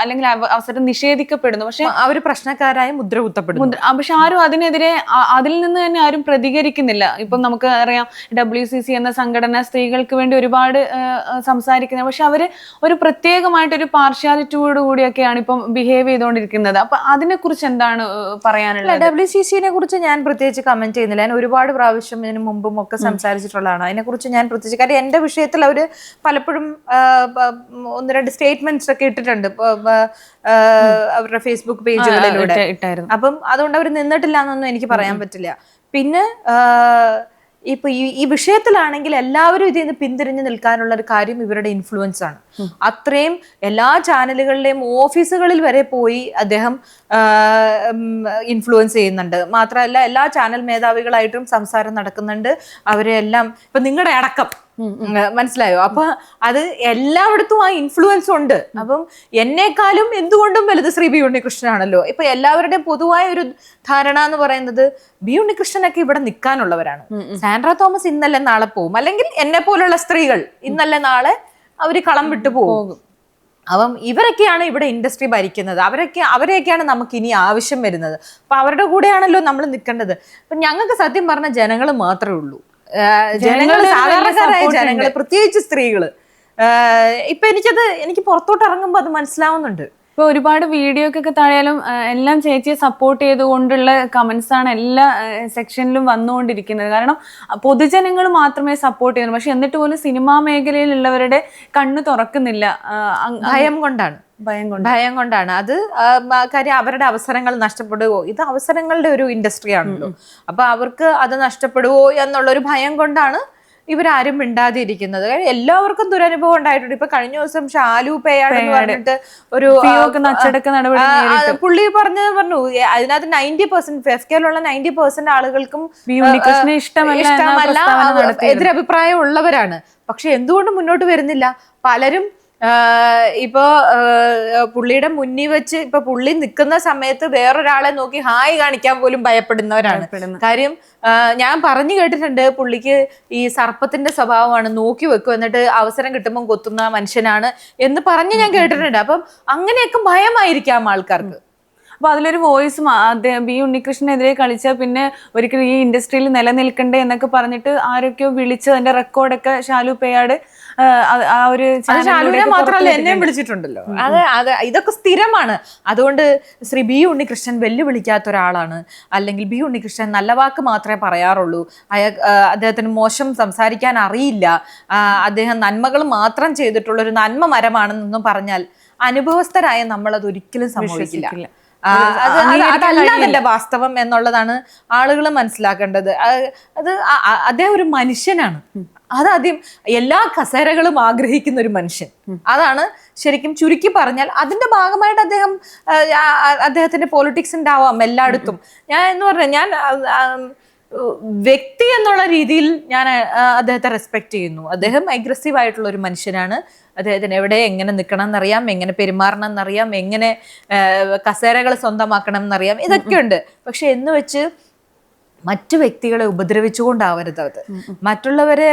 അല്ലെങ്കിൽ അവസരം നിഷേധിക്കപ്പെടുന്നു. പക്ഷെ അവർ പ്രശ്നക്കാരായി മുദ്ര കുത്തപ്പെടുന്നു. പക്ഷെ ആരും അതിനെതിരെ അതിൽ നിന്ന് തന്നെ ആരും പ്രതികരിക്കുന്നില്ല. ഇപ്പം നമുക്ക് അറിയാം WCC എന്ന സംഘടന സ്ത്രീകൾക്ക് വേണ്ടി ഒരുപാട് സംസാരിക്കുന്നത്. പക്ഷെ അവര് ഒരു പ്രത്യേകമായിട്ടൊരു പാർഷ്യാലിറ്റിയോട് കൂടിയൊക്കെയാണ് ഇപ്പം ബിഹേവ് ചെയ്തുകൊണ്ടിരിക്കുന്നത്. അപ്പൊ അതിനെ കുറിച്ച് എന്താണ് പറയാനുള്ളത്? WCCനെ കുറിച്ച് ഞാൻ പ്രത്യേകിച്ച് കമന്റ് ചെയ്യുന്നില്ല. ഞാൻ ഒരുപാട് പ്രാവശ്യം ഇതിനു മുമ്പും ഒക്കെ സംസാരിച്ചിട്ടുള്ളതാണ്. അതിനെക്കുറിച്ച് ഞാൻ പ്രത്യേകിച്ച്, കാര്യം എന്റെ വിഷയത്തിൽ അവര് പലപ്പോഴും 1-2 സ്റ്റേറ്റ്മെന്റ്സ് ഒക്കെ ഇട്ടിട്ടുണ്ട് അവരുടെ ഫേസ്ബുക്ക് പേജുകളിലൂടെ. അപ്പം അതുകൊണ്ട് അവർ നിന്നിട്ടില്ല എന്നൊന്നും എനിക്ക് പറയാൻ പറ്റില്ല. പിന്നെ ഇപ്പൊ ഈ വിഷയത്തിലാണെങ്കിൽ എല്ലാവരും ഇതിൽ നിന്ന് പിന്തിരിഞ്ഞു നിൽക്കാനുള്ള ഒരു കാര്യം ഇവരുടെ ഇൻഫ്ലുവൻസ് ആണ്. അത്രയും എല്ലാ ചാനലുകളിലെയും ഓഫീസുകളിൽ വരെ പോയി അദ്ദേഹം ഇൻഫ്ലുവൻസ് ചെയ്യുന്നുണ്ട്. മാത്രമല്ല എല്ലാ ചാനൽ മേധാവികളായിട്ടും സംസാരം നടക്കുന്നുണ്ട്. അവരെ എല്ലാം ഇപ്പൊ നിങ്ങളുടെ അടക്കം, മനസ്സിലായോ? അപ്പൊ അത് എല്ലായിടത്തും ആ ഇൻഫ്ലുവൻസ് ഉണ്ട്. അപ്പം എന്നെക്കാളും എന്തുകൊണ്ടും വലുത് ശ്രീ ബി ഉണ്ണികൃഷ്ണനാണല്ലോ. ഇപ്പൊ എല്ലാവരുടെയും പൊതുവായ ഒരു ധാരണ എന്ന് പറയുന്നത് ബി ഉണ്ണികൃഷ്ണനൊക്കെ ഇവിടെ നിൽക്കാനുള്ളവരാണ്. സാൻഡ്ര തോമസ് ഇന്നല്ലേ നാളെ പോകും, അല്ലെങ്കിൽ എന്നെ പോലുള്ള സ്ത്രീകൾ ഇന്നല്ലേ നാളെ അവര് കളം വിട്ടു പോകും. അപ്പം ഇവരൊക്കെയാണ് ഇവിടെ ഇൻഡസ്ട്രി ഭരിക്കുന്നത്. അവരെയൊക്കെയാണ് നമുക്ക് ഇനി ആവശ്യം വരുന്നത്. അപ്പൊ അവരുടെ കൂടെയാണല്ലോ നമ്മൾ നിൽക്കേണ്ടത്. അപ്പൊ ഞങ്ങൾക്ക് സത്യം പറഞ്ഞ ജനങ്ങൾ മാത്രമേ ഉള്ളൂ. ജനങ്ങള്, സാധാരണക്കാരായ ജനങ്ങള്, പ്രത്യേകിച്ച് സ്ത്രീകള്. ഇപ്പൊ എനിക്ക് പുറത്തോട്ട് ഇറങ്ങുമ്പോ അത് മനസ്സിലാവുന്നുണ്ട്. ഇപ്പൊ ഒരുപാട് വീഡിയോക്കൊക്കെ താഴെയാലും എല്ലാം ചേച്ചിയെ സപ്പോർട്ട് ചെയ്തുകൊണ്ടുള്ള കമന്റ്സ് ആണ് എല്ലാ സെക്ഷനിലും വന്നുകൊണ്ടിരിക്കുന്നത്. കാരണം പൊതുജനങ്ങൾ മാത്രമേ സപ്പോർട്ട് ചെയ്യുന്നു. പക്ഷെ എന്നിട്ട് പോലും സിനിമാ മേഖലയിലുള്ളവരുടെ കണ്ണ് തുറക്കുന്നില്ല. ഭയം കൊണ്ടാണ്. അത് കാര്യം അവരുടെ അവസരങ്ങൾ നഷ്ടപ്പെടുവോ, ഇത് അവസരങ്ങളുടെ ഒരു ഇൻഡസ്ട്രി ആണല്ലോ. അപ്പൊ അവർക്ക് അത് നഷ്ടപ്പെടുവോ എന്നുള്ളൊരു ഭയം കൊണ്ടാണ് ഇവരാരും മിണ്ടാതിരിക്കുന്നത്. എല്ലാവർക്കും ദുരനുഭവം ഉണ്ടായിട്ടുണ്ട്. ഇപ്പൊ കഴിഞ്ഞ ദിവസം ഷാലു പേയാട് എന്ന് പറഞ്ഞിട്ട് ഒരു പുള്ളി പറഞ്ഞു അതിനകത്ത് 90% FFKയിലുള്ള 90% ആളുകൾക്കും ഇഷ്ടമല്ല, എതിരഭിപ്രായം ഉള്ളവരാണ്. പക്ഷെ എന്തുകൊണ്ട് മുന്നോട്ട് വരുന്നില്ല? പലരും ഇപ്പൊ പുള്ളിയുടെ മുന്നിൽ വെച്ച് ഇപ്പൊ പുള്ളി നിൽക്കുന്ന സമയത്ത് വേറൊരാളെ നോക്കി ഹായ് കാണിക്കാൻ പോലും ഭയപ്പെടുന്നവരാണ്. കാര്യം ഞാൻ പറഞ്ഞു കേട്ടിട്ടുണ്ട്, പുള്ളിക്ക് ഈ സർപ്പത്തിന്റെ സ്വഭാവമാണ്, നോക്കി വെക്കും, എന്നിട്ട് അവസരം കിട്ടുമ്പോൾ കൊത്തുന്ന മനുഷ്യനാണ് എന്ന് പറഞ്ഞ് ഞാൻ കേട്ടിട്ടുണ്ട്. അപ്പം അങ്ങനെയൊക്കെ ഭയമായിരിക്കാം ആൾക്കാർക്ക്. അപ്പൊ അതിലൊരു വോയിസ് ബി ഉണ്ണികൃഷ്ണനെതിരെ കളിച്ചാൽ പിന്നെ ഒരിക്കലും ഈ ഇൻഡസ്ട്രിയിൽ നിലനിൽക്കണ്ടേ എന്നൊക്കെ പറഞ്ഞിട്ട് ആരൊക്കെയോ വിളിച്ച് അതിന്റെ റെക്കോർഡൊക്കെ ഷാലു പേയാട് ഷാലുവിനെ മാത്രമല്ല എന്നെയും വിളിച്ചിട്ടുണ്ടല്ലോ. അത് ഇതൊക്കെ സ്ഥിരമാണ്. അതുകൊണ്ട് ശ്രീ ബി ഉണ്ണികൃഷ്ണൻ വെല്ലുവിളിക്കാത്ത ഒരാളാണ്, അല്ലെങ്കിൽ ബി ഉണ്ണികൃഷ്ണൻ നല്ല വാക്ക് മാത്രമേ പറയാറുള്ളൂ, അദ്ദേഹത്തിന് മോശം സംസാരിക്കാൻ അറിയില്ല, അദ്ദേഹം നന്മകൾ മാത്രം ചെയ്തിട്ടുള്ള ഒരു നന്മ മരമാണെന്നൊന്നും പറഞ്ഞാൽ അനുഭവസ്ഥരായ നമ്മൾ അത് ഒരിക്കലും സംഭവിക്കില്ല. അതല്ല അതിന്റെ വാസ്തവം എന്നുള്ളതാണ് ആളുകൾ മനസ്സിലാക്കേണ്ടത്. അദ്ദേഹം ഒരു മനുഷ്യനാണ്. അതാദ്യം എല്ലാ കസേരകളും ആഗ്രഹിക്കുന്ന ഒരു മനുഷ്യൻ. അതാണ് ശരിക്കും ചുരുക്കി പറഞ്ഞാൽ. അതിന്റെ ഭാഗമായിട്ട് അദ്ദേഹത്തിന്റെ പൊളിറ്റിക്സ് ഉണ്ടാവാം എല്ലായിടത്തും. ഞാൻ എന്ന് പറഞ്ഞാൽ ഞാൻ വ്യക്തി എന്നുള്ള രീതിയിൽ ഞാൻ അദ്ദേഹത്തെ റെസ്പെക്ട് ചെയ്യുന്നു. അദ്ദേഹം അഗ്രസീവ് ആയിട്ടുള്ള ഒരു മനുഷ്യനാണ്. അദ്ദേഹത്തിന് എവിടെ എങ്ങനെ നിൽക്കണം എന്നറിയാം, എങ്ങനെ പെരുമാറണം എന്നറിയാം, എങ്ങനെ കസേരകൾ സ്വന്തമാക്കണം എന്നറിയാം, ഇതൊക്കെ ഉണ്ട്. പക്ഷെ എന്ന് വെച്ച് മറ്റു വ്യക്തികളെ ഉപദ്രവിച്ചുകൊണ്ടാവരുത് അത്. മറ്റുള്ളവരെ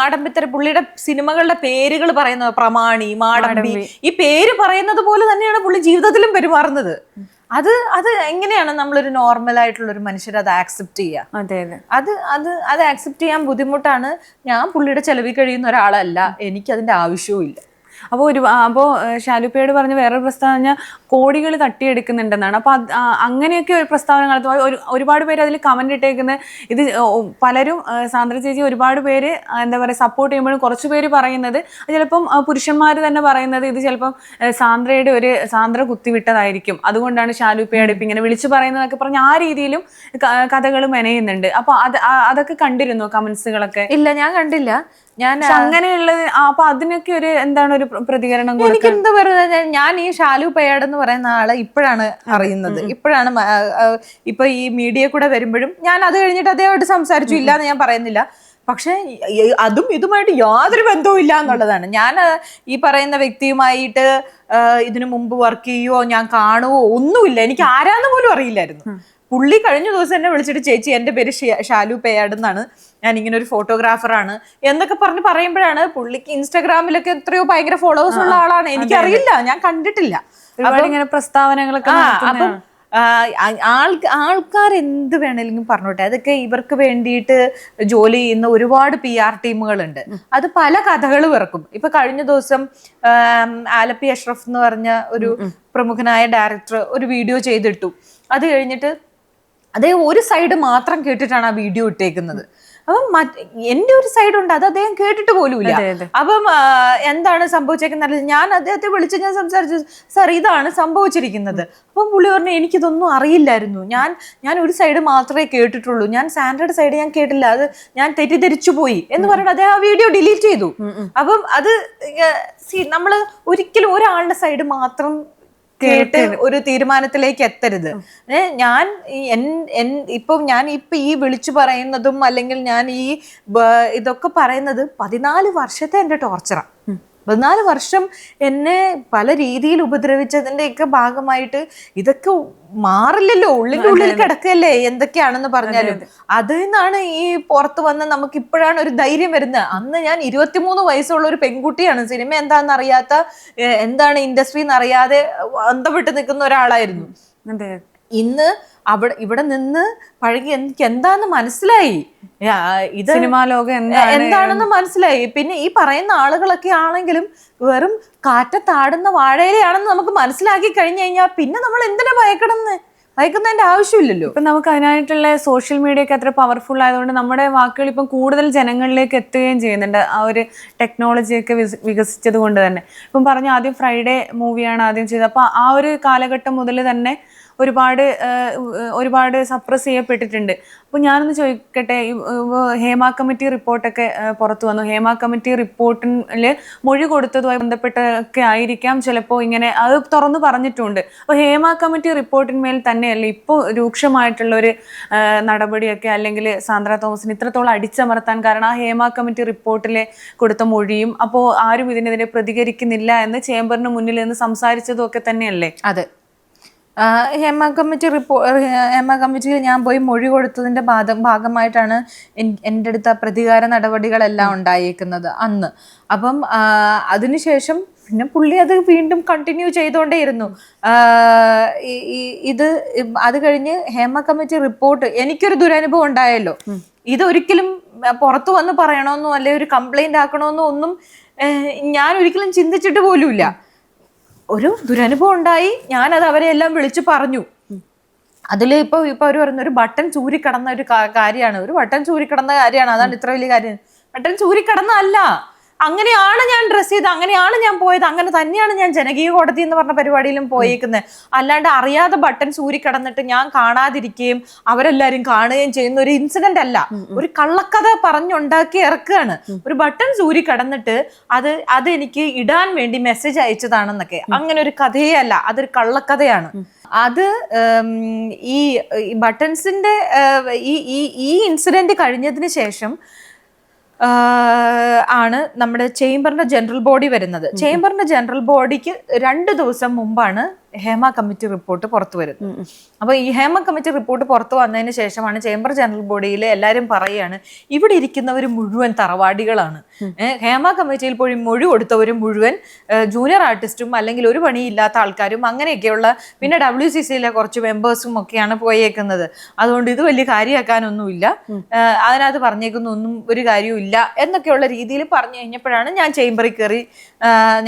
ആഡംബിത്തര പുള്ളിയുടെ സിനിമകളുടെ പേരുകൾ പറയുന്നത് പ്രമാണി, മാടമ്പി, ഈ പേര് പറയുന്നത് പോലെ തന്നെയാണ് പുള്ളി ജീവിതത്തിലും പെരുമാറുന്നത്. അത് എങ്ങനെയാണ് നമ്മളൊരു നോർമൽ ആയിട്ടുള്ള ഒരു മനുഷ്യർ അത് ആക്സെപ്റ്റ് ചെയ്യുക? അതെ അത് ആക്സെപ്റ്റ് ചെയ്യാൻ ബുദ്ധിമുട്ടാണ്. ഞാൻ പുള്ളിയുടെ ചെലവിൽ കഴിയുന്ന ഒരാളല്ല, എനിക്ക് അതിന്റെ ആവശ്യവും ഇല്ല. അപ്പോൾ ഷാലുപ്പയോട് പറഞ്ഞ വേറൊരു പ്രസ്താവന കോടികൾ തട്ടിയെടുക്കുന്നുണ്ടെന്നാണ്. അപ്പോൾ അങ്ങനെയൊക്കെ ഒരു പ്രസ്താവന നടത്തുമ്പോൾ ഒരുപാട് പേര് അതിൽ കമന്റ് ഇട്ടേക്കുന്നത് ഇത് പലരും സാന്ദ്ര ചേച്ചി ഒരുപാട് പേര് എന്താ പറയുക സപ്പോർട്ട് ചെയ്യുമ്പോഴും കുറച്ച് പേര് പറയുന്നത് ചിലപ്പം പുരുഷന്മാർ തന്നെ പറയുന്നത് ഇത് ചിലപ്പം സാന്ദ്ര കുത്തിവിട്ടതായിരിക്കും, അതുകൊണ്ടാണ് ഷാലുപ്പയുടെ ഇപ്പം ഇങ്ങനെ വിളിച്ചു പറയുന്നതൊക്കെ പറഞ്ഞ് ആ രീതിയിലും കഥകൾ മെനയുന്നുണ്ട്. അപ്പോൾ അതൊക്കെ കണ്ടിരുന്നു കമന്റ്സുകളൊക്കെ? ഇല്ല, ഞാൻ കണ്ടില്ല. അങ്ങനെയുള്ളത് അപ്പൊ അതിനൊക്കെ ഒരു എന്താണ് ഒരു പ്രതികരണം? എനിക്ക് എന്താ പറയുക, ഞാൻ ഈ ഷാലു പയ്യാട് എന്ന് പറയുന്ന ആളെ ഇപ്പോഴാണ് അറിയുന്നത്. ഇപ്പോഴാണ് ഇപ്പൊ ഈ മീഡിയ കൂടെ വരുമ്പോഴും ഞാൻ അത് കഴിഞ്ഞിട്ട് അദ്ദേഹമായിട്ട് സംസാരിച്ചു, ഇല്ലാന്ന് ഞാൻ പറയുന്നില്ല. പക്ഷെ അതും ഇതുമായിട്ട് യാതൊരു ബന്ധവും ഇല്ല എന്നുള്ളതാണ്. ഞാൻ ഈ പറയുന്ന വ്യക്തിയുമായിട്ട് ഇതിനു മുമ്പ് വർക്ക് ചെയ്യുവോ ഞാൻ കാണുവോ ഒന്നുമില്ല. എനിക്ക് ആരാന്ന് പോലും അറിയില്ലായിരുന്നു. പുള്ളി കഴിഞ്ഞ ദിവസം എന്നെ വിളിച്ചിട്ട് ചേച്ചി എൻ്റെ പേര് ഷാലു പേയാട് എന്നാണ്, ഞാൻ ഇങ്ങനെ ഒരു ഫോട്ടോഗ്രാഫറാണ് എന്നൊക്കെ പറയുമ്പോഴാണ് പുള്ളിക്ക് ഇൻസ്റ്റാഗ്രാമിലൊക്കെ എത്രയോ ഭയങ്കര ഫോളോവേഴ്സ് ഉള്ള ആളാണ്. എനിക്കറിയില്ല, ഞാൻ കണ്ടിട്ടില്ല ഇങ്ങനെ പ്രസ്താവനകളൊക്കെ. അപ്പം ആൾക്കാർ എന്ത് വേണമെങ്കിലും പറഞ്ഞോട്ടെ, അതൊക്കെ ഇവർക്ക് വേണ്ടിയിട്ട് ജോലി ചെയ്യുന്ന ഒരുപാട് PR ടീമുകളുണ്ട്. അത് പല കഥകൾ പിറക്കും. ഇപ്പൊ കഴിഞ്ഞ ദിവസം ആലപ്പി അഷ്റഫ് എന്ന് പറഞ്ഞ ഒരു പ്രമുഖനായ ഡയറക്ടർ ഒരു വീഡിയോ ചെയ്തിട്ടു. അത് കഴിഞ്ഞിട്ട് അദ്ദേഹം ഒരു സൈഡ് മാത്രം കേട്ടിട്ടാണ് ആ വീഡിയോ ഇട്ടേക്കുന്നത്. അപ്പം എന്റെ ഒരു സൈഡ് ഉണ്ട്, അത് അദ്ദേഹം കേട്ടിട്ട് പോലുമില്ല. അപ്പം എന്താണ് സംഭവിച്ചേക്കുന്നത്? ഞാൻ അദ്ദേഹത്തെ വിളിച്ച് ഞാൻ സംസാരിച്ചു, സാർ ഇതാണ് സംഭവിച്ചിരിക്കുന്നത്. അപ്പം പുള്ളി പറഞ്ഞു എനിക്കിതൊന്നും അറിയില്ലായിരുന്നു, ഞാൻ ഒരു സൈഡ് മാത്രമേ കേട്ടിട്ടുള്ളൂ, ഞാൻ സാൻഡ്രയുടെ സൈഡ് ഞാൻ കേട്ടില്ല, അത് ഞാൻ തെറ്റിദ്ധരിച്ചു പോയി എന്ന് പറഞ്ഞിട്ട് അദ്ദേഹം ആ വീഡിയോ ഡിലീറ്റ് ചെയ്തു. അപ്പം അത് നമ്മള് ഒരിക്കലും ഒരാളുടെ സൈഡ് മാത്രം കേട്ട് ഒരു തീരുമാനത്തിലേക്ക് എത്തരുത്. ഞാൻ ഈ വിളിച്ചു പറയുന്നതും അല്ലെങ്കിൽ ഞാൻ ഇതൊക്കെ പറയുന്നത് 14 വർഷത്തെ എന്റെ ടോർച്ചറാണ്. 14 വർഷം എന്നെ പല രീതിയിൽ ഉപദ്രവിച്ചതിന്റെയൊക്കെ ഭാഗമായിട്ട് ഇതൊക്കെ മാറില്ലല്ലോ, ഉള്ളിൽ കിടക്കല്ലേ എന്തൊക്കെയാണെന്ന് പറഞ്ഞാലും. അതിൽ നിന്നാണ് ഈ പുറത്ത് വന്ന് നമുക്ക് ഇപ്പോഴാണ് ഒരു ധൈര്യം വരുന്നത്. അന്ന് ഞാൻ 23 വയസ്സുള്ള ഒരു പെൺകുട്ടിയാണ്, സിനിമ എന്താണെന്ന് അറിയാത്ത, എന്താണ് ഇൻഡസ്ട്രി എന്നറിയാതെ അന്തം വിട്ട് നിൽക്കുന്ന ഒരാളായിരുന്നു. ഇന്ന് ഇവിടെ നിന്ന് പഴകി എനിക്ക് എന്താന്ന് മനസ്സിലായി, ഇത് സിനിമാ ലോകം എന്താണെന്ന് മനസ്സിലായി. പിന്നെ ഈ പറയുന്ന ആളുകളൊക്കെ ആണെങ്കിലും വെറും കാറ്റത്താടുന്ന വാഴയിലാണെന്ന് നമുക്ക് മനസ്സിലാക്കി കഴിഞ്ഞു കഴിഞ്ഞാൽ പിന്നെ നമ്മൾ എന്തിനാ ഭയക്കുന്നതിന്റെ ആവശ്യമില്ലല്ലോ. ഇപ്പം നമുക്ക് അതിനായിട്ടുള്ള സോഷ്യൽ മീഡിയ ഒക്കെ അത്ര പവർഫുൾ ആയതുകൊണ്ട് നമ്മുടെ വാക്കുകൾ ഇപ്പം കൂടുതൽ ജനങ്ങളിലേക്ക് എത്തുകയും ചെയ്യുന്നുണ്ട്. ആ ഒരു ടെക്നോളജിയൊക്കെ വികസിച്ചത് കൊണ്ട് തന്നെ. ഇപ്പം പറഞ്ഞു ആദ്യം ഫ്രൈഡേ മൂവിയാണ് ആദ്യം ചെയ്തത്. അപ്പോൾ ആ ഒരു കാലഘട്ടം മുതൽ തന്നെ ഒരുപാട് സപ്രസ് ചെയ്യപ്പെട്ടിട്ടുണ്ട്. അപ്പോൾ ഞാനൊന്ന് ചോദിക്കട്ടെ, ഹേമ കമ്മിറ്റി റിപ്പോർട്ടൊക്കെ പുറത്തു വന്നു. ഹേമ കമ്മിറ്റി റിപ്പോർട്ടിൽ മൊഴി കൊടുത്തതുമായി ബന്ധപ്പെട്ടൊക്കെ ആയിരിക്കാം ചിലപ്പോൾ ഇങ്ങനെ അത് തുറന്നു പറഞ്ഞിട്ടുണ്ട്. അപ്പോൾ ഹേമ കമ്മിറ്റി റിപ്പോർട്ടിന്മേൽ തന്നെയല്ലേ ഇപ്പോൾ രൂക്ഷമായിട്ടുള്ളൊരു നടപടിയൊക്കെ, അല്ലെങ്കിൽ സാന്ദ്ര തോമസിന് ഇത്രത്തോളം അടിച്ചമർത്താൻ കാരണം ആ ഹേമ കമ്മിറ്റി റിപ്പോർട്ടിൽ കൊടുത്ത മൊഴിയും, അപ്പോൾ ആരും ഇതിനെതിരെ പ്രതികരിക്കുന്നില്ല എന്ന് ചേംബറിന് മുന്നിൽ നിന്ന് സംസാരിച്ചതും ഒക്കെ തന്നെയല്ലേ? അതെ, ഹേമ കമ്മിറ്റിയിൽ ഞാൻ പോയി മൊഴി കൊടുത്തതിന്റെ ഭാഗമായിട്ടാണ് എൻ്റെ അടുത്ത പ്രതികാര നടപടികളെല്ലാം ഉണ്ടായേക്കുന്നത് അന്ന്. അപ്പം അതിനുശേഷം പിന്നെ പുള്ളി അത് വീണ്ടും കണ്ടിന്യൂ ചെയ്തുകൊണ്ടേയിരുന്നു. അത് കഴിഞ്ഞ് ഹേമ കമ്മിറ്റി റിപ്പോർട്ട്, എനിക്കൊരു ദുരനുഭവം ഉണ്ടായല്ലോ. ഇതൊരിക്കലും പുറത്തു വന്ന് പറയണമെന്നോ അല്ലെങ്കിൽ ഒരു കംപ്ലൈന്റ് ആക്കണമെന്നോ ഒന്നും ഞാൻ ഒരിക്കലും ചിന്തിച്ചിട്ട് പോലുമില്ല. ഒരു ദുരനുഭവം ഉണ്ടായി, ഞാനത് അവരെ എല്ലാം വിളിച്ചു പറഞ്ഞു. അതിൽ ഇപ്പൊ അവർ പറയുന്ന ഒരു ബട്ടൺ ചൂരിക്കടന്ന ഒരു കാര്യമാണ്, അതാണ് ഇത്ര വലിയ കാര്യം. ബട്ടൺ ചൂരിക്കടന്നല്ല, അങ്ങനെയാണ് ഞാൻ ഡ്രസ് ചെയ്ത്, അങ്ങനെയാണ് ഞാൻ പോയത്, അങ്ങനെ തന്നെയാണ് ഞാൻ ജനകീയ കോടതി എന്ന് പറഞ്ഞ പരിപാടിയിലും പോയേക്കുന്നത്. അല്ലാണ്ട് അറിയാതെ ബട്ടൺ ഊരി കിടന്നിട്ട് ഞാൻ കാണാതിരിക്കുകയും അവരെല്ലാരും കാണുകയും ചെയ്യുന്ന ഒരു ഇൻസിഡന്റ് അല്ല. ഒരു കള്ളക്കഥ പറഞ്ഞുണ്ടാക്കി ഇറക്കുകയാണ്. ഒരു ബട്ടൺ ഊരി കിടന്നിട്ട് അത് എനിക്ക് ഇടാൻ വേണ്ടി മെസ്സേജ് അയച്ചതാണെന്നൊക്കെ. അങ്ങനെ ഒരു കഥയേ അല്ല, അതൊരു കള്ളക്കഥയാണ്. അത് ഈ ബട്ടൺസിന്റെ ഈ ഇൻസിഡന്റ് കഴിഞ്ഞതിന് ശേഷം ആണ് നമ്മുടെ ചേംബറിന്റെ ജനറൽ ബോഡി വരുന്നത്. ചേംബറിന്റെ ജനറൽ ബോഡിക്ക് 2 ദിവസം മുമ്പാണ് ഹേമ കമ്മിറ്റി റിപ്പോർട്ട് പുറത്തു വരുന്നത്. അപ്പൊ ഈ ഹേമ കമ്മിറ്റി റിപ്പോർട്ട് പുറത്തു വന്നതിന് ശേഷമാണ് ചേംബർ ജനറൽ ബോഡിയിൽ എല്ലാവരും പറയുകയാണ് ഇവിടെ ഇരിക്കുന്നവർ മുഴുവൻ തറവാടികളാണ്. ഹേമ കമ്മിറ്റിയിൽ പോയി മൊഴി കൊടുത്തവർ മുഴുവൻ ജൂനിയർ ആർട്ടിസ്റ്റും അല്ലെങ്കിൽ ഒരു പണിയില്ലാത്ത ആൾക്കാരും അങ്ങനെയൊക്കെയുള്ള, പിന്നെ WCCയിലെ കുറച്ച് മെമ്പേഴ്സും ഒക്കെയാണ് പോയേക്കുന്നത്. അതുകൊണ്ട് ഇത് വലിയ കാര്യമാക്കാനൊന്നുമില്ല, അതിനകത്ത് പറഞ്ഞേക്കുന്ന ഒന്നും ഒരു കാര്യവും ഇല്ല എന്നൊക്കെയുള്ള രീതിയിൽ പറഞ്ഞു കഴിഞ്ഞപ്പോഴാണ് ഞാൻ ചേംബറിൽ കയറി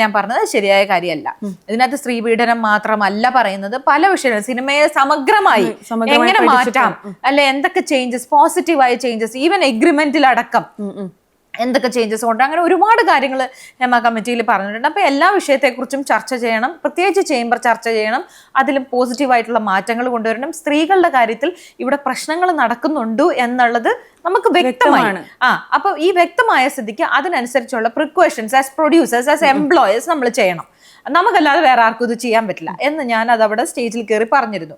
ഞാൻ പറഞ്ഞത് ശരിയായ കാര്യമല്ല. ഇതിനകത്ത് സ്ത്രീപീഡനം മാത്രമല്ല പറയുന്നത്, പല വിഷയങ്ങളും സിനിമയെ സമഗ്രമായി എങ്ങനെ മാറ്റാം, അല്ലെ എന്തൊക്കെ ചേഞ്ചസ്, പോസിറ്റീവായ ചേഞ്ചസ്, ഈവൻ എഗ്രിമെന്റിലടക്കം എന്തൊക്കെ ചേഞ്ചസ് കൊണ്ട്, അങ്ങനെ ഒരുപാട് കാര്യങ്ങൾ ഹേമ കമ്മിറ്റിയിൽ പറഞ്ഞിട്ടുണ്ട്. അപ്പൊ എല്ലാ വിഷയത്തെക്കുറിച്ചും ചർച്ച ചെയ്യണം, പ്രത്യേകിച്ച് ചേംബർ ചർച്ച ചെയ്യണം, അതിലും പോസിറ്റീവായിട്ടുള്ള മാറ്റങ്ങൾ കൊണ്ടുവരണം. സ്ത്രീകളുടെ കാര്യത്തിൽ ഇവിടെ പ്രശ്നങ്ങൾ നടക്കുന്നുണ്ട് എന്നുള്ളത് നമുക്ക് വ്യക്തമാണ്. അപ്പൊ ഈ വ്യക്തമായ സ്ഥിതിക്ക് അതിനനുസരിച്ചുള്ള precautions as producers, as employers നമ്മൾ ചെയ്യണം. നമുക്കല്ലാതെ വേറെ ആർക്കും ഇത് ചെയ്യാൻ പറ്റില്ല എന്ന് ഞാൻ അതവിടെ സ്റ്റേജിൽ കയറി പറഞ്ഞിരുന്നു.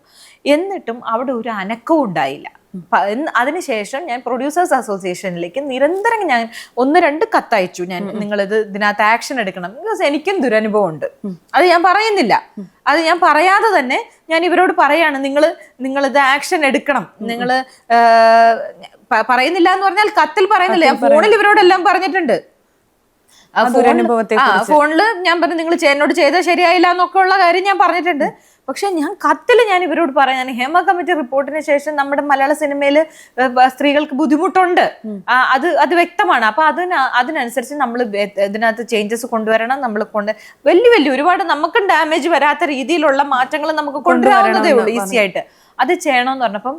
എന്നിട്ടും അവിടെ ഒരു അനക്കവും ഉണ്ടായില്ല. അതിനുശേഷം ഞാൻ പ്രൊഡ്യൂസേഴ്സ് അസോസിയേഷനിലേക്ക് നിരന്തരം ഞാൻ 1-2 കത്തയച്ചു. ഞാൻ ഇതിനകത്ത് ആക്ഷൻ എടുക്കണം, ബിക്കോസ് എനിക്കും ദുരനുഭവം ഉണ്ട്. അത് ഞാൻ പറയുന്നില്ല, അത് ഞാൻ പറയാതെ തന്നെ ഞാൻ ഇവരോട് പറയാണ്, നിങ്ങൾ ഇത് ആക്ഷൻ എടുക്കണം. നിങ്ങൾ പറയുന്നില്ല എന്ന് പറഞ്ഞാൽ കത്തിൽ പറയുന്നില്ല, ഞാൻ ഫോണിൽ ഇവരോടെല്ലാം പറഞ്ഞിട്ടുണ്ട്. ഫോണില് ഞാൻ പറഞ്ഞു നിങ്ങൾ എന്നോട് ചെയ്താൽ ശരിയായില്ല എന്നൊക്കെ ഉള്ള കാര്യം ഞാൻ പറഞ്ഞിട്ടുണ്ട്. പക്ഷെ ഞാൻ കത്തിൽ ഞാൻ ഇവരോട് പറയാൻ, ഹേമ കമ്മിറ്റി റിപ്പോർട്ടിന് ശേഷം നമ്മുടെ മലയാള സിനിമയിൽ സ്ത്രീകൾക്ക് ബുദ്ധിമുട്ടുണ്ട്, അത് വ്യക്തമാണ്. അപ്പൊ അതിനനുസരിച്ച് നമ്മൾ ഇതിനകത്ത് ചേഞ്ചസ് കൊണ്ടുവരണം. നമ്മൾ വലിയ ഒരുപാട് നമുക്കും ഡാമേജ് വരാത്ത രീതിയിലുള്ള മാറ്റങ്ങൾ നമുക്ക് കൊണ്ടുവരാവുന്നതേ ഉള്ളൂ ഈസി ആയിട്ട്. അത് ചെയ്യണമെന്ന് പറഞ്ഞപ്പം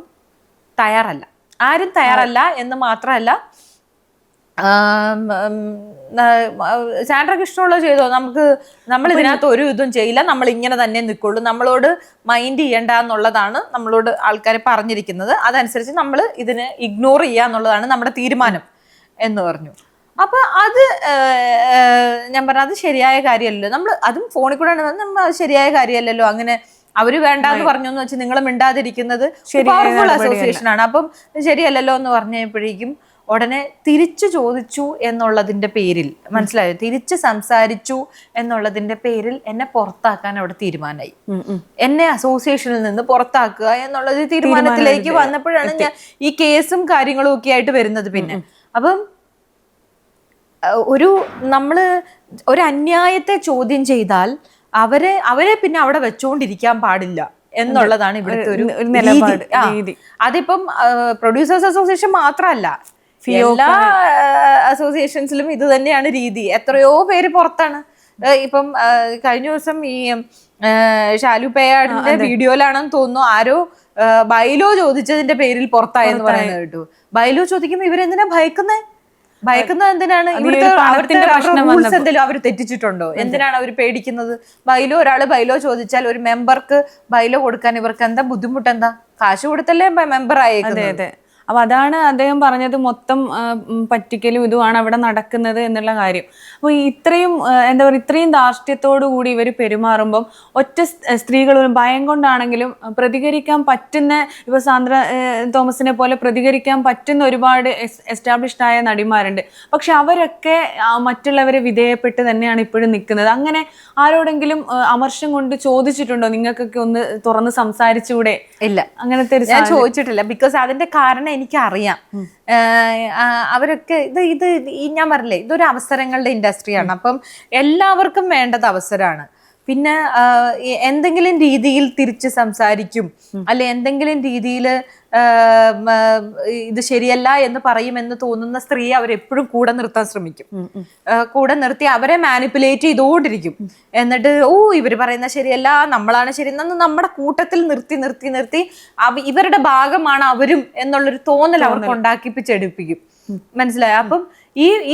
തയ്യാറല്ല, ആരും തയ്യാറല്ല എന്ന് മാത്രമല്ല, സാൻഡ്രയ്ക്ക് ഇഷ്ടമുള്ളത് ചെയ്തോ, നമ്മൾ ഇതിനകത്ത് ഒരു ഇതും ചെയ്യില്ല, നമ്മൾ ഇങ്ങനെ തന്നെ നിൽക്കുള്ളൂ, നമ്മളോട് മൈൻഡ് ചെയ്യണ്ട എന്നുള്ളതാണ് നമ്മളോട് ആൾക്കാരെ പറഞ്ഞിരിക്കുന്നത്. അതനുസരിച്ച് നമ്മൾ ഇതിനെ ഇഗ്നോർ ചെയ്യാന്നുള്ളതാണ് നമ്മുടെ തീരുമാനം എന്ന് പറഞ്ഞു. അപ്പൊ അത് ഞാൻ പറഞ്ഞ അത് ശരിയായ കാര്യമല്ലല്ലോ. നമ്മൾ അതും ഫോണിൽ കൂടെ അത് ശരിയായ കാര്യമല്ലല്ലോ. അങ്ങനെ അവര് വേണ്ടാന്ന് പറഞ്ഞു എന്ന് വെച്ച് നിങ്ങൾ മിണ്ടാതിരിക്കുന്നത് പവർഫുൾ അസോസിയേഷൻ ആണ്. അപ്പം ശരിയല്ലല്ലോ എന്ന് പറഞ്ഞപ്പോഴേക്കും ഉടനെ തിരിച്ചു ചോദിച്ചു എന്നുള്ളതിന്റെ പേരിൽ, മനസ്സിലായോ, തിരിച്ച് സംസാരിച്ചു എന്നുള്ളതിന്റെ പേരിൽ എന്നെ പുറത്താക്കാൻ അവിടെ തീരുമാനമായി. എന്നെ അസോസിയേഷനിൽ നിന്ന് പുറത്താക്കുക എന്നുള്ളത് തീരുമാനത്തിലേക്ക് വന്നപ്പോഴാണ് ഞാൻ ഈ കേസും കാര്യങ്ങളും ഒക്കെ ആയിട്ട് വരുന്നത്. പിന്നെ അപ്പം നമ്മള് ഒരു അന്യായത്തെ ചോദ്യം ചെയ്താൽ അവരെ പിന്നെ അവിടെ വെച്ചുകൊണ്ടിരിക്കാൻ പാടില്ല എന്നുള്ളതാണ് ഇവിടുത്തെ ഒരു നിലപാട്. അതിപ്പം പ്രൊഡ്യൂസേഴ്സ് അസോസിയേഷൻ മാത്രമല്ല, എല്ലാ അസോസിയേഷൻസിലും ഇത് തന്നെയാണ് രീതി. എത്രയോ പേര് പുറത്താണ്. ഇപ്പം കഴിഞ്ഞ ദിവസം ഈ ഷാലു പേയാടിന്റെ വീഡിയോയിലാണെന്ന് തോന്നുന്നു ആരോ ബൈലോ ചോദിച്ചതിന്റെ പേരിൽ പുറത്തായെന്ന് പറയുന്നത് കേട്ടു. ബൈലോ ചോദിക്കുമ്പോ ഇവരെന്തിനാ ഭയക്കുന്നത് എന്തിനാണ്? ഇവിടുത്തെ റൂൾസ് എന്തെങ്കിലും അവർ തെറ്റിച്ചിട്ടുണ്ടോ? എന്തിനാണ് അവർ പേടിക്കുന്നത്? ഒരാള് ബൈലോ ചോദിച്ചാൽ ഒരു മെമ്പർക്ക് ബൈലോ കൊടുക്കാൻ ഇവർക്ക് എന്താ ബുദ്ധിമുട്ട്? എന്താ കാശ് കൊടുത്തല്ലേ മെമ്പർ ആയേക്കുന്നത്? അപ്പൊ അതാണ് അദ്ദേഹം പറഞ്ഞത്, മൊത്തം പറ്റിക്കലും ഇതുമാണ് അവിടെ നടക്കുന്നത് എന്നുള്ള കാര്യം. അപ്പൊ ഇത്രയും എന്താ പറയുക, ഇത്രയും ധാർഷ്ട്യത്തോടു കൂടി ഇവർ പെരുമാറുമ്പം ഒറ്റ സ്ത്രീകളും ഭയം കൊണ്ടാണെങ്കിലും പ്രതികരിക്കാൻ പറ്റുന്ന, ഇപ്പൊ സാന്ദ്ര തോമസിനെ പോലെ പ്രതികരിക്കാൻ പറ്റുന്ന ഒരുപാട് എസ്റ്റാബ്ലിഷ്ഡ് ആയ നടിമാരുണ്ട്. പക്ഷെ അവരൊക്കെ മറ്റുള്ളവരെ വിധേയപ്പെട്ട് തന്നെയാണ് ഇപ്പോഴും നിൽക്കുന്നത്. അങ്ങനെ ആരോടെങ്കിലും അമർഷം കൊണ്ട് ചോദിച്ചിട്ടുണ്ടോ നിങ്ങൾക്കൊക്കെ ഒന്ന് തുറന്ന് സംസാരിച്ചുകൂടെ? ഇല്ല, അങ്ങനത്തെ ഞാൻ ചോദിച്ചിട്ടില്ല. ബിക്കോസ് അതിന്റെ കാരണം എനിക്കറിയാം. അവരൊക്കെ ഞാൻ പറഞ്ഞില്ലേ, ഇതൊരു അവസരങ്ങളുടെ ഇൻഡസ്ട്രിയാണ്. അപ്പം എല്ലാവർക്കും വേണ്ടത് അവസരമാണ്. പിന്നെ എന്തെങ്കിലും രീതിയിൽ തിരിച്ച് സംസാരിക്കും, അല്ലെ എന്തെങ്കിലും രീതിയിൽ ഇത് ശരിയല്ല എന്ന് പറയുമെന്ന് തോന്നുന്ന സ്ത്രീ അവരെപ്പോഴും കൂടെ നിർത്താൻ ശ്രമിക്കും. കൂടെ നിർത്തി അവരെ മാനിപ്പുലേറ്റ് ചെയ്തുകൊണ്ടിരിക്കും. എന്നിട്ട് ഇവര് പറയുന്ന ശരിയല്ല, നമ്മളാണ് ശരി എന്ന് നമ്മുടെ കൂട്ടത്തിൽ നിർത്തി നിർത്തി നിർത്തി ഇവരുടെ ഭാഗമാണ് അവരും എന്നുള്ളൊരു തോന്നൽ അവർക്ക് ഉണ്ടാക്കിപ്പിച്ചെടുപ്പിക്കും. മനസ്സിലായോ? അപ്പം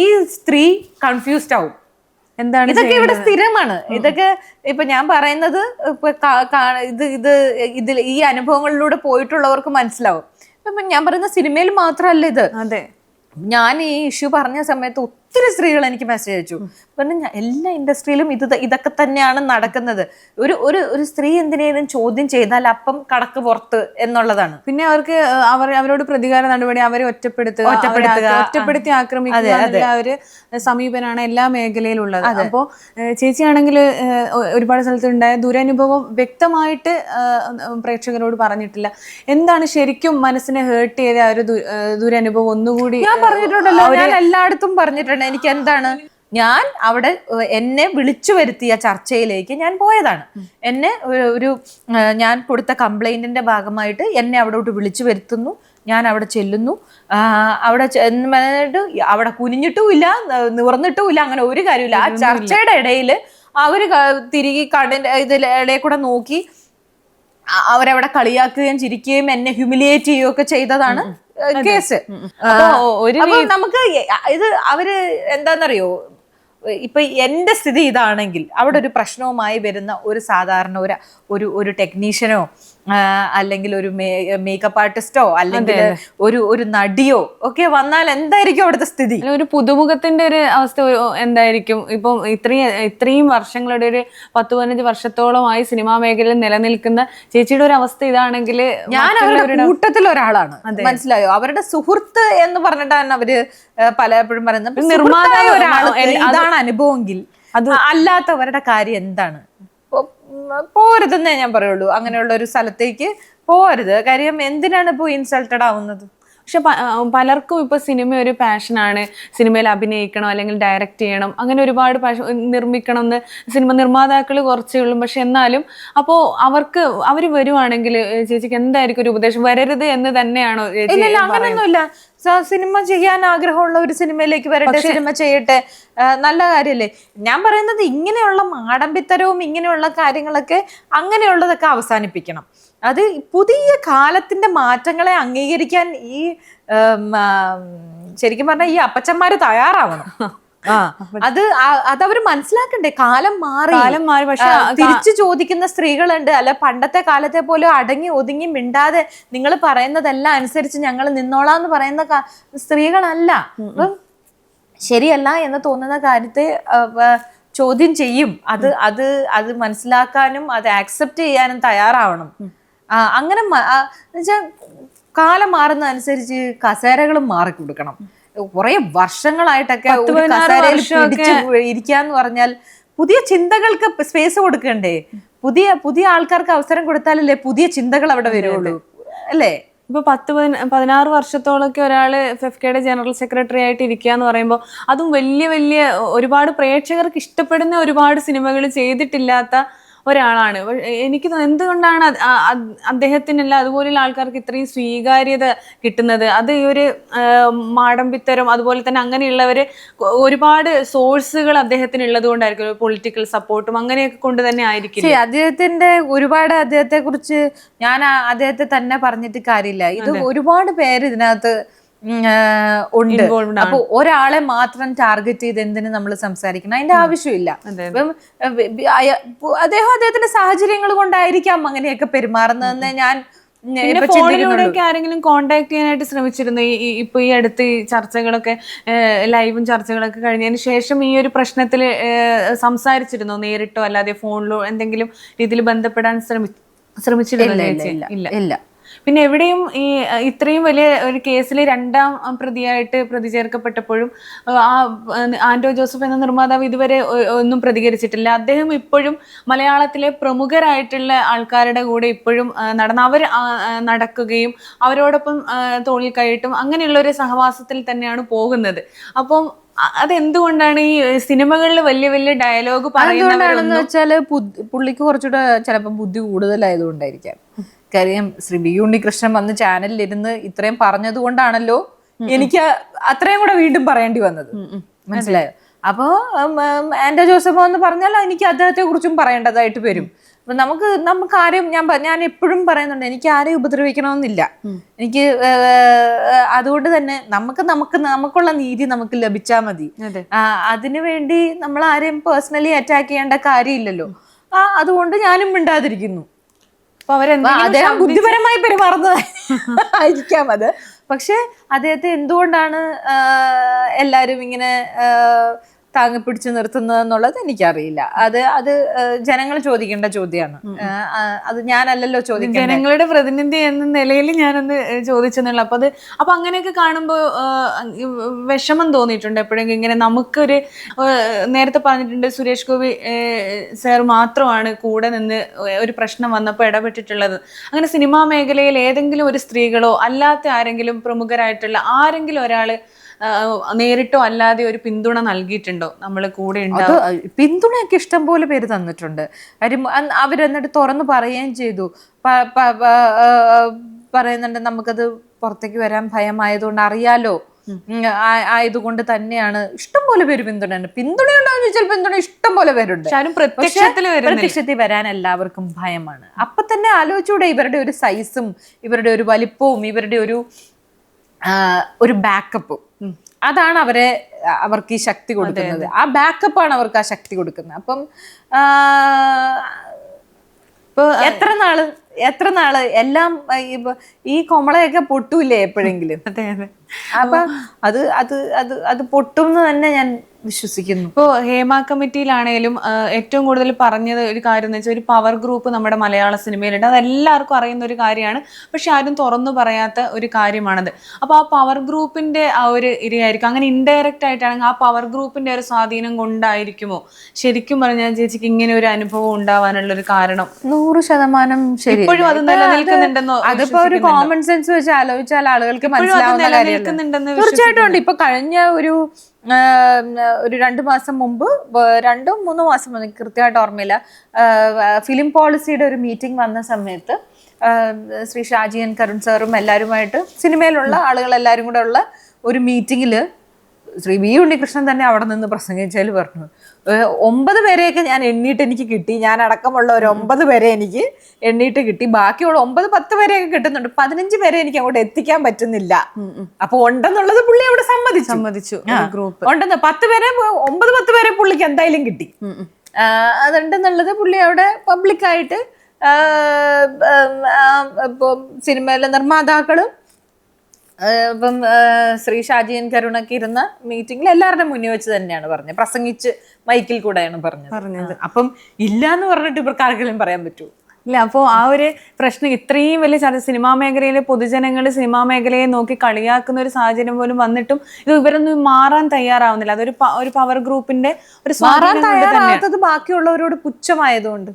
ഈ സ്ത്രീ കൺഫ്യൂസ്ഡ് ആവും. എന്താണ് ഇതൊക്കെ ഇവിടെ സ്ഥിരമാണ്. ഇതൊക്കെ ഇപ്പൊ ഞാൻ പറയുന്നത് ഇതിൽ ഈ അനുഭവങ്ങളിലൂടെ പോയിട്ടുള്ളവർക്ക് മനസ്സിലാവും. ഇപ്പൊ ഞാൻ പറയുന്ന സിനിമയിൽ മാത്രമല്ല ഇത്. അതെ, ഞാൻ ഈ ഇഷ്യൂ പറഞ്ഞ സമയത്ത് ഒത്തിരി സ്ത്രീകൾ എനിക്ക് മെസ്സേജ് അയച്ചു. പറഞ്ഞ എല്ലാ ഇൻഡസ്ട്രിയിലും ഇതൊക്കെ തന്നെയാണ് നടക്കുന്നത്. ഒരു സ്ത്രീ എന്തിനേലും ചോദ്യം ചെയ്താൽ അപ്പം കടക്ക് പുറത്ത് എന്നുള്ളതാണ്. പിന്നെ അവരോട് പ്രതികാര നടപടി, അവരെ ഒറ്റപ്പെടുത്തി ആക്രമിക്കുക ഒരു സമീപനാണ് എല്ലാ മേഖലയിലും ഉള്ളത്. അപ്പോ ചേച്ചിയാണെങ്കിൽ ഒരുപാട് സ്ഥലത്തുണ്ടായ ദുരനുഭവം വ്യക്തമായിട്ട് പ്രേക്ഷകരോട് പറഞ്ഞിട്ടില്ല. എന്താണ് ശരിക്കും മനസ്സിനെ ഹേർട്ട് ചെയ്ത ആ ഒരു ദുരനുഭവം ഒന്നുകൂടി? ഞാൻ പറഞ്ഞിട്ടുണ്ടല്ലോ, ഞാൻ എല്ലായിടത്തും പറഞ്ഞിട്ടുണ്ട്. എനിക്ക് എന്താണ്, ഞാൻ അവിടെ എന്നെ വിളിച്ചു വരുത്തിയ ചർച്ചയിലേക്ക് ഞാൻ പോയതാണ്. എന്നെ ഞാൻ കൊടുത്ത കംപ്ലൈന്റിന്റെ ഭാഗമായിട്ട് എന്നെ അവിടോട്ട് വിളിച്ചു വരുത്തുന്നു. ഞാൻ അവിടെ ചെല്ലുന്നു. അവിടെ അവിടെ കുനിഞ്ഞിട്ടുമില്ല, നിവർന്നിട്ടുമില്ല, അങ്ങനെ ഒരു കാര്യമില്ല. ആ ചർച്ചയുടെ ഇടയിൽ അവര് തിരികെ ഇതിലെ കൂടെ നോക്കി അവരവിടെ കളിയാക്കുകയും ചിരിക്കുകയും എന്നെ ഹ്യൂമിലിയേറ്റ് ചെയ്യുകയും ഒക്കെ ചെയ്തതാണ് കേസ്. അപ്പൊ നമുക്ക് ഇത് അവര് എന്താന്നറിയോ, ഇപ്പൊ എന്റെ സ്ഥിതി ഇതാണെങ്കിൽ അവിടെ ഒരു പ്രശ്നവുമായി വരുന്ന ഒരു സാധാരണ ഒരു ടെക്നീഷ്യനോ അല്ലെങ്കിൽ ഒരു മേക്കപ്പ് ആർട്ടിസ്റ്റോ അല്ലെങ്കിൽ ഒരു നടിയോ ഒക്കെ വന്നാൽ എന്തായിരിക്കും അവിടുത്തെ സ്ഥിതി? ഒരു പുതുമുഖത്തിന്റെ ഒരു അവസ്ഥ എന്തായിരിക്കും? ഇപ്പം ഇത്രയും വർഷങ്ങളുടെ ഒരു 10-15 വർഷത്തോളമായി സിനിമാ മേഖലയിൽ നിലനിൽക്കുന്ന ചേച്ചിയുടെ ഒരു അവസ്ഥ ഇതാണെങ്കിൽ, ഞാൻ അവരുടെ കൂട്ടത്തിൽ ഒരാളാണ്. മനസ്സിലായോ? അവരുടെ സുഹൃത്ത് എന്ന് പറഞ്ഞിട്ടാണ് അവര് പലപ്പോഴും പറയുന്നത്. നിർമ്മാതാവ് ഒരാൾ ഇതാണ് അനുഭവമെങ്കിൽ അല്ലാത്തവരുടെ കാര്യം എന്താണ്? പോരുതെന്നേ ഞാൻ പറയുള്ളൂ. അങ്ങനെയുള്ള ഒരു സ്ഥലത്തേക്ക് പോരുത്. കാര്യം എന്തിനാണ് ഇപ്പൊ ഇൻസൾട്ടഡ് ആവുന്നത്? പക്ഷെ പലർക്കും ഇപ്പൊ സിനിമ ഒരു പാഷനാണ്. സിനിമയിൽ അഭിനയിക്കണം അല്ലെങ്കിൽ ഡയറക്റ്റ് ചെയ്യണം, അങ്ങനെ ഒരുപാട് നിർമ്മിക്കണം എന്ന് സിനിമ നിർമ്മാതാക്കൾ കുറച്ചേ ഉള്ളൂ. പക്ഷെ എന്നാലും അപ്പോ അവർ വരുവാണെങ്കിൽ ചേച്ചിക്ക് എന്തായിരിക്കും ഒരു ഉപദേശം? വരരുത് എന്ന് തന്നെയാണോ? അങ്ങനെയൊന്നുമില്ല. സിനിമ ചെയ്യാൻ ആഗ്രഹമുള്ള ഒരു സിനിമയിലേക്ക് വരട്ടെ, സിനിമ ചെയ്യട്ടെ, നല്ല കാര്യല്ലേ. ഞാൻ പറയുന്നത് ഇങ്ങനെയുള്ള മാടമ്പിത്തരവും ഇങ്ങനെയുള്ള കാര്യങ്ങളൊക്കെ അങ്ങനെയുള്ളതൊക്കെ അവസാനിപ്പിക്കണം. അത് പുതിയ കാലത്തിന്റെ മാറ്റങ്ങളെ അംഗീകരിക്കാൻ ഈ ശരിക്കും പറഞ്ഞാൽ ഈ അപ്പച്ചന്മാര് തയ്യാറാവണം. അതവര് മനസ്സിലാക്കണ്ടേ. കാലം മാറി. പക്ഷെ തിരിച്ചു ചോദിക്കുന്ന സ്ത്രീകളുണ്ട്. അല്ല, പണ്ടത്തെ കാലത്തെ പോലെ അടങ്ങി ഒതുങ്ങി മിണ്ടാതെ നിങ്ങൾ പറയുന്നതെല്ലാം അനുസരിച്ച് ഞങ്ങൾ നിന്നോളാന്ന് പറയുന്ന സ്ത്രീകളല്ല. അപ്പം ശരിയല്ല എന്ന് തോന്നുന്ന കാര്യത്തെ ചോദ്യം ചെയ്യും. അത് മനസ്സിലാക്കാനും അത് ആക്സെപ്റ്റ് ചെയ്യാനും തയ്യാറാവണം. അങ്ങനെ എന്നുവെച്ചാൽ കാലം മാറുന്ന അനുസരിച്ച് കസേരകളും മാറിക്കൊടുക്കണം. കുറെ വർഷങ്ങളായിട്ടൊക്കെ കസേരയിൽ പിടിച്ച് ഇരിക്കാന്ന് പറഞ്ഞാൽ പുതിയ ചിന്തകൾക്ക് സ്പേസ് കൊടുക്കണ്ടേ? പുതിയ ആൾക്കാർക്ക് അവസരം കൊടുത്താലല്ലേ പുതിയ ചിന്തകൾ അവിടെ വരുള്ളൂ, അല്ലേ? ഇപ്പൊ 10-16 വർഷത്തോളൊക്കെ ഒരാള് ഫെഫ്കയുടെ ജനറൽ സെക്രട്ടറി ആയിട്ട് ഇരിക്കുക എന്ന് പറയുമ്പോൾ, അതും വലിയ ഒരുപാട് പ്രേക്ഷകർക്ക് ഇഷ്ടപ്പെടുന്ന ഒരുപാട് സിനിമകൾ ചെയ്തിട്ടില്ലാത്ത ഒരാളാണ്. എനിക്ക് എന്തുകൊണ്ടാണ് അദ്ദേഹത്തിനല്ല അതുപോലെയുള്ള ആൾക്കാർക്ക് ഇത്രയും സ്വീകാര്യത കിട്ടുന്നത്? അത് ഈ ഒരു മാടമ്പിത്തരം, അതുപോലെ തന്നെ അങ്ങനെയുള്ളവര് ഒരുപാട് സോഴ്സുകൾ അദ്ദേഹത്തിന് ഉള്ളത് കൊണ്ടായിരിക്കും, പൊളിറ്റിക്കൽ സപ്പോർട്ടും അങ്ങനെയൊക്കെ കൊണ്ട് തന്നെ ആയിരിക്കും. അദ്ദേഹത്തിന്റെ ഒരുപാട്, അദ്ദേഹത്തെ കുറിച്ച് ഞാൻ അദ്ദേഹത്തെ തന്നെ പറഞ്ഞിട്ട് കാര്യമില്ല. ഇത് ഒരുപാട് പേര് ഇതിനകത്ത് ഉണ്ട്. അപ്പൊ ഒരാളെ മാത്രം ടാർഗറ്റ് ചെയ്ത് എന്തിനു നമ്മൾ സംസാരിക്കണം? അതിന്റെ ആവശ്യമില്ല. അദ്ദേഹത്തിന്റെ സാഹചര്യങ്ങൾ കൊണ്ടായിരിക്കാം അങ്ങനെയൊക്കെ പെരുമാറുന്നതെന്ന് ഞാൻ ഫോണിലൂടെയൊക്കെ ആരെങ്കിലും കോണ്ടാക്ട് ചെയ്യാനായിട്ട് ശ്രമിച്ചിരുന്നു? ഇപ്പൊ ഈ അടുത്ത് ഈ ചർച്ചകളൊക്കെ, ലൈവും ചർച്ചകളൊക്കെ കഴിഞ്ഞതിന് ശേഷം ഈ ഒരു പ്രശ്നത്തിൽ സംസാരിച്ചിരുന്നോ? നേരിട്ടോ അല്ലാതെ ഫോണിലോ എന്തെങ്കിലും രീതിയിൽ ബന്ധപ്പെടാൻ ശ്രമിച്ചിരുന്നില്ല? ഇല്ല. പിന്നെ എവിടെയും ഈ ഇത്രയും വലിയ ഒരു കേസിൽ 2ാം പ്രതിയായിട്ട് പ്രതി ചേർക്കപ്പെട്ടപ്പോഴും ആൻഡോ ജോസഫ് എന്ന നിർമ്മാതാവ് ഇതുവരെ ഒന്നും പ്രതികരിച്ചിട്ടില്ല. അദ്ദേഹം ഇപ്പോഴും മലയാളത്തിലെ പ്രമുഖരായിട്ടുള്ള ആൾക്കാരുടെ കൂടെ ഇപ്പോഴും അവർ നടക്കുകയും അവരോടൊപ്പം തോളിൽ കൈയിട്ടും അങ്ങനെയുള്ള ഒരു സഹവാസത്തിൽ തന്നെയാണ് പോകുന്നത്. അപ്പം അതെന്തുകൊണ്ടാണ് ഈ സിനിമകളിൽ വലിയ വലിയ ഡയലോഗ് പറയുന്നതെന്ന് വെച്ചാല് പുള്ളിക്ക് കുറച്ചുകൂടെ ചിലപ്പോൾ ബുദ്ധി കൂടുതലായതുകൊണ്ടായിരിക്കാം. കാര്യം ശ്രീ ബി ഉണ്ണികൃഷ്ണൻ വന്ന് ചാനലിലിരുന്ന് ഇത്രയും പറഞ്ഞത് കൊണ്ടാണല്ലോ എനിക്ക് അത്രയും കൂടെ വീണ്ടും പറയേണ്ടി വന്നത്. മനസ്സിലായോ? അപ്പോ ആൻഡോ ജോസഫ് എന്ന് പറഞ്ഞാൽ എനിക്ക് അദ്ദേഹത്തെ കുറിച്ചും പറയേണ്ടതായിട്ട് വരും. അപ്പൊ നമുക്ക് ആരെയും ഞാൻ എപ്പോഴും പറയുന്നുണ്ട്, എനിക്ക് ആരെയും ഉപദ്രവിക്കണമെന്നില്ല. എനിക്ക് അതുകൊണ്ട് തന്നെ നമുക്കുള്ള നീതി നമുക്ക് ലഭിച്ചാൽ മതി. അതിനു വേണ്ടി നമ്മൾ ആരെയും പേഴ്സണലി അറ്റാക്ക് ചെയ്യേണ്ട കാര്യമില്ലല്ലോ. അതുകൊണ്ട് ഞാനും മിണ്ടാതിരിക്കുന്നു. അദ്ദേഹം ബുദ്ധിപരമായി പെരുമാറുന്നതായിരിക്കാം അത്. പക്ഷെ അദ്ദേഹത്തെ എന്തുകൊണ്ടാണ് എല്ലാരും ഇങ്ങനെ താങ്ങി പിടിച്ചു നിർത്തുന്നത് എന്നുള്ളത് എനിക്കറിയില്ല. അത് ജനങ്ങൾ ചോദിക്കേണ്ട ചോദ്യമാണ്. അത് ഞാനല്ലല്ലോ ചോദിക്കുന്നത്. ജനങ്ങളുടെ പ്രതിനിധി എന്ന നിലയിൽ ഞാനൊന്ന് ചോദിച്ചെന്നുള്ളു. അപ്പൊ അങ്ങനെയൊക്കെ കാണുമ്പോൾ വിഷമം തോന്നിയിട്ടുണ്ട് എപ്പോഴെങ്കിലും. ഇങ്ങനെ നമുക്കൊരു നേരത്തെ പറഞ്ഞിട്ടുണ്ട്, സുരേഷ് ഗോപി സാർ മാത്രമാണ് കൂടെ നിന്ന് ഒരു പ്രശ്നം വന്നപ്പോൾ ഇടപെട്ടിട്ടുള്ളത്. അങ്ങനെ സിനിമാ മേഖലയിൽ ഏതെങ്കിലും ഒരു സ്ത്രീകളോ അല്ലാത്ത ആരെങ്കിലും പ്രമുഖരായിട്ടുള്ള ആരെങ്കിലും ഒരാള് നേരിട്ടോ അല്ലാതെ ഒരു പിന്തുണ നൽകിയിട്ടുണ്ടോ? നമ്മൾ കൂടെ പിന്തുണയൊക്കെ ഇഷ്ടം പോലെ പേര് തന്നിട്ടുണ്ട്. അവരെന്നിട്ട് തുറന്നു പറയുകയും ചെയ്തു. പറയുന്നുണ്ട്, നമുക്കത് പുറത്തേക്ക് വരാൻ ഭയമായതുകൊണ്ട് അറിയാലോ ആയതുകൊണ്ട് തന്നെയാണ്. ഇഷ്ടം പോലെ പേര് പിന്തുണയുണ്ട്. പിന്തുണയുണ്ടോന്ന് ചോദിച്ചാൽ പിന്തുണ ഇഷ്ടം പോലെ പേരുണ്ട്. പ്രത്യക്ഷത്തിൽ വരാൻ എല്ലാവർക്കും ഭയമാണ്. അപ്പൊ തന്നെ ആലോചിച്ചൂടെ ഇവരുടെ ഒരു സൈസും ഇവരുടെ ഒരു വലിപ്പവും ഇവരുടെ ഒരു ബാക്കപ്പും. അതാണ് അവർക്ക് ഈ ശക്തി കൊടുക്കുന്നത്. ആ ബാക്കപ്പാണ് അവർക്ക് ആ ശക്തി കൊടുക്കുന്നത്. അപ്പം എത്ര നാള് എല്ലാം ഈ കൊമളയൊക്കെ പൊട്ടൂലേ എപ്പോഴെങ്കിലും. അപ്പൊ അത് പൊട്ടുമെന്ന് തന്നെ ഞാൻ വിശ്വസിക്കുന്നു. ഇപ്പോൾ ഹേമ കമ്മിറ്റിയിലാണേലും ഏറ്റവും കൂടുതൽ പറഞ്ഞത് ഒരു കാര്യം എന്ന് വെച്ചാൽ ഒരു പവർ ഗ്രൂപ്പ് നമ്മുടെ മലയാള സിനിമയിലുണ്ട്. അത് എല്ലാവർക്കും അറിയുന്ന ഒരു കാര്യമാണ്. പക്ഷെ ആരും തുറന്നു പറയാത്ത ഒരു കാര്യമാണത്. അപ്പോൾ ആ പവർ ഗ്രൂപ്പിന്റെ ആ ഒരു ഇരയായിരിക്കും. അങ്ങനെ ഇൻഡയറക്റ്റ് ആയിട്ടാണെങ്കിൽ ആ പവർ ഗ്രൂപ്പിന്റെ ഒരു സ്വാധീനം കൊണ്ടായിരിക്കുമോ ശരിക്കും പറഞ്ഞാൽ ചേച്ചിക്ക് ഇങ്ങനെ ഒരു അനുഭവം ഉണ്ടാവാനുള്ള ഒരു കാരണം? 100% ശരി. ഇപ്പോഴും അത് നിലനിൽക്കുന്നുണ്ടെന്നോ? അതിപ്പോ ഒരു കോമൺ സെൻസ് വെച്ച് ആലോചിച്ചാൽ ആളുകൾക്ക് മനസ്സിലാവുന്ന കാര്യമുണ്ടെന്ന് തീർച്ചയായിട്ടും ഉണ്ട്. ഇപ്പൊ കഴിഞ്ഞ ഒരു 2 മാസം മുമ്പ് 2-3 മാസം മുമ്പ് കൃത്യമായിട്ട് ഓർമ്മയില്ല, ഫിലിം പോളിസിയുടെ ഒരു മീറ്റിംഗ് വന്ന സമയത്ത് ശ്രീ ഷാജി എൻ കരുൺ സാറും എല്ലാവരുമായിട്ട് സിനിമയിലുള്ള ആളുകൾ എല്ലാവരും കൂടെ ഉള്ള ഒരു മീറ്റിങ്ങില് ശ്രീ ബി ഉണ്ണികൃഷ്ണൻ തന്നെ അവിടെ നിന്ന് പ്രസംഗിച്ചാൽ പറഞ്ഞു, 9 പേരെയൊക്കെ ഞാൻ എണ്ണീട്ട് എനിക്ക് കിട്ടി. ഞാൻ അടക്കമുള്ള ഒരു 9 പേരെ എനിക്ക് എണ്ണീട്ട് കിട്ടി. ബാക്കിയുള്ള 9-10 പേരെയൊക്കെ കിട്ടുന്നുണ്ട്. 15 പേരെ എനിക്ക് അങ്ങോട്ട് എത്തിക്കാൻ പറ്റുന്നില്ല. അപ്പൊ ഉണ്ടെന്നുള്ളത് പുള്ളി അവിടെ സമ്മതിച്ചു. ഉണ്ടെന്ന് 10 പേരെ 9-10 പേരെ പുള്ളിക്ക് എന്തായാലും കിട്ടി. അതുണ്ടെന്നുള്ളത് പുള്ളി അവിടെ പബ്ലിക്കായിട്ട് ഇപ്പൊ സിനിമയിലെ നിർമ്മാതാക്കളും ഇപ്പം ശ്രീ ഷാജി എൻ കരുണൊക്കെ ഇരുന്ന മീറ്റിംഗിൽ എല്ലാവരുടെ മുന്നിൽ വെച്ച് തന്നെയാണ് പറഞ്ഞത്. പ്രസംഗിച്ച് മൈക്കിൽ കൂടെയാണ് പറഞ്ഞത്. അപ്പം ഇല്ല എന്ന് പറഞ്ഞിട്ട് ഇവർക്ക് ആർക്കെങ്കിലും പറയാൻ പറ്റുമോ? ഇല്ല. അപ്പോൾ ആ ഒരു പ്രശ്നം ഇത്രയും വലിയ ചർച്ച, സിനിമാ മേഖലയിലെ പൊതുജനങ്ങൾ സിനിമാ മേഖലയെ നോക്കി കളിയാക്കുന്ന ഒരു സാഹചര്യം പോലും വന്നിട്ടും ഇത് ഇവരൊന്നും മാറാൻ തയ്യാറാവുന്നില്ല. അതൊരു പവർ ഗ്രൂപ്പിന്റെ ഒരു മാറാൻ തയ്യാറാവാത്തത് ബാക്കിയുള്ളവരോട് പുച്ഛമായതുകൊണ്ട്.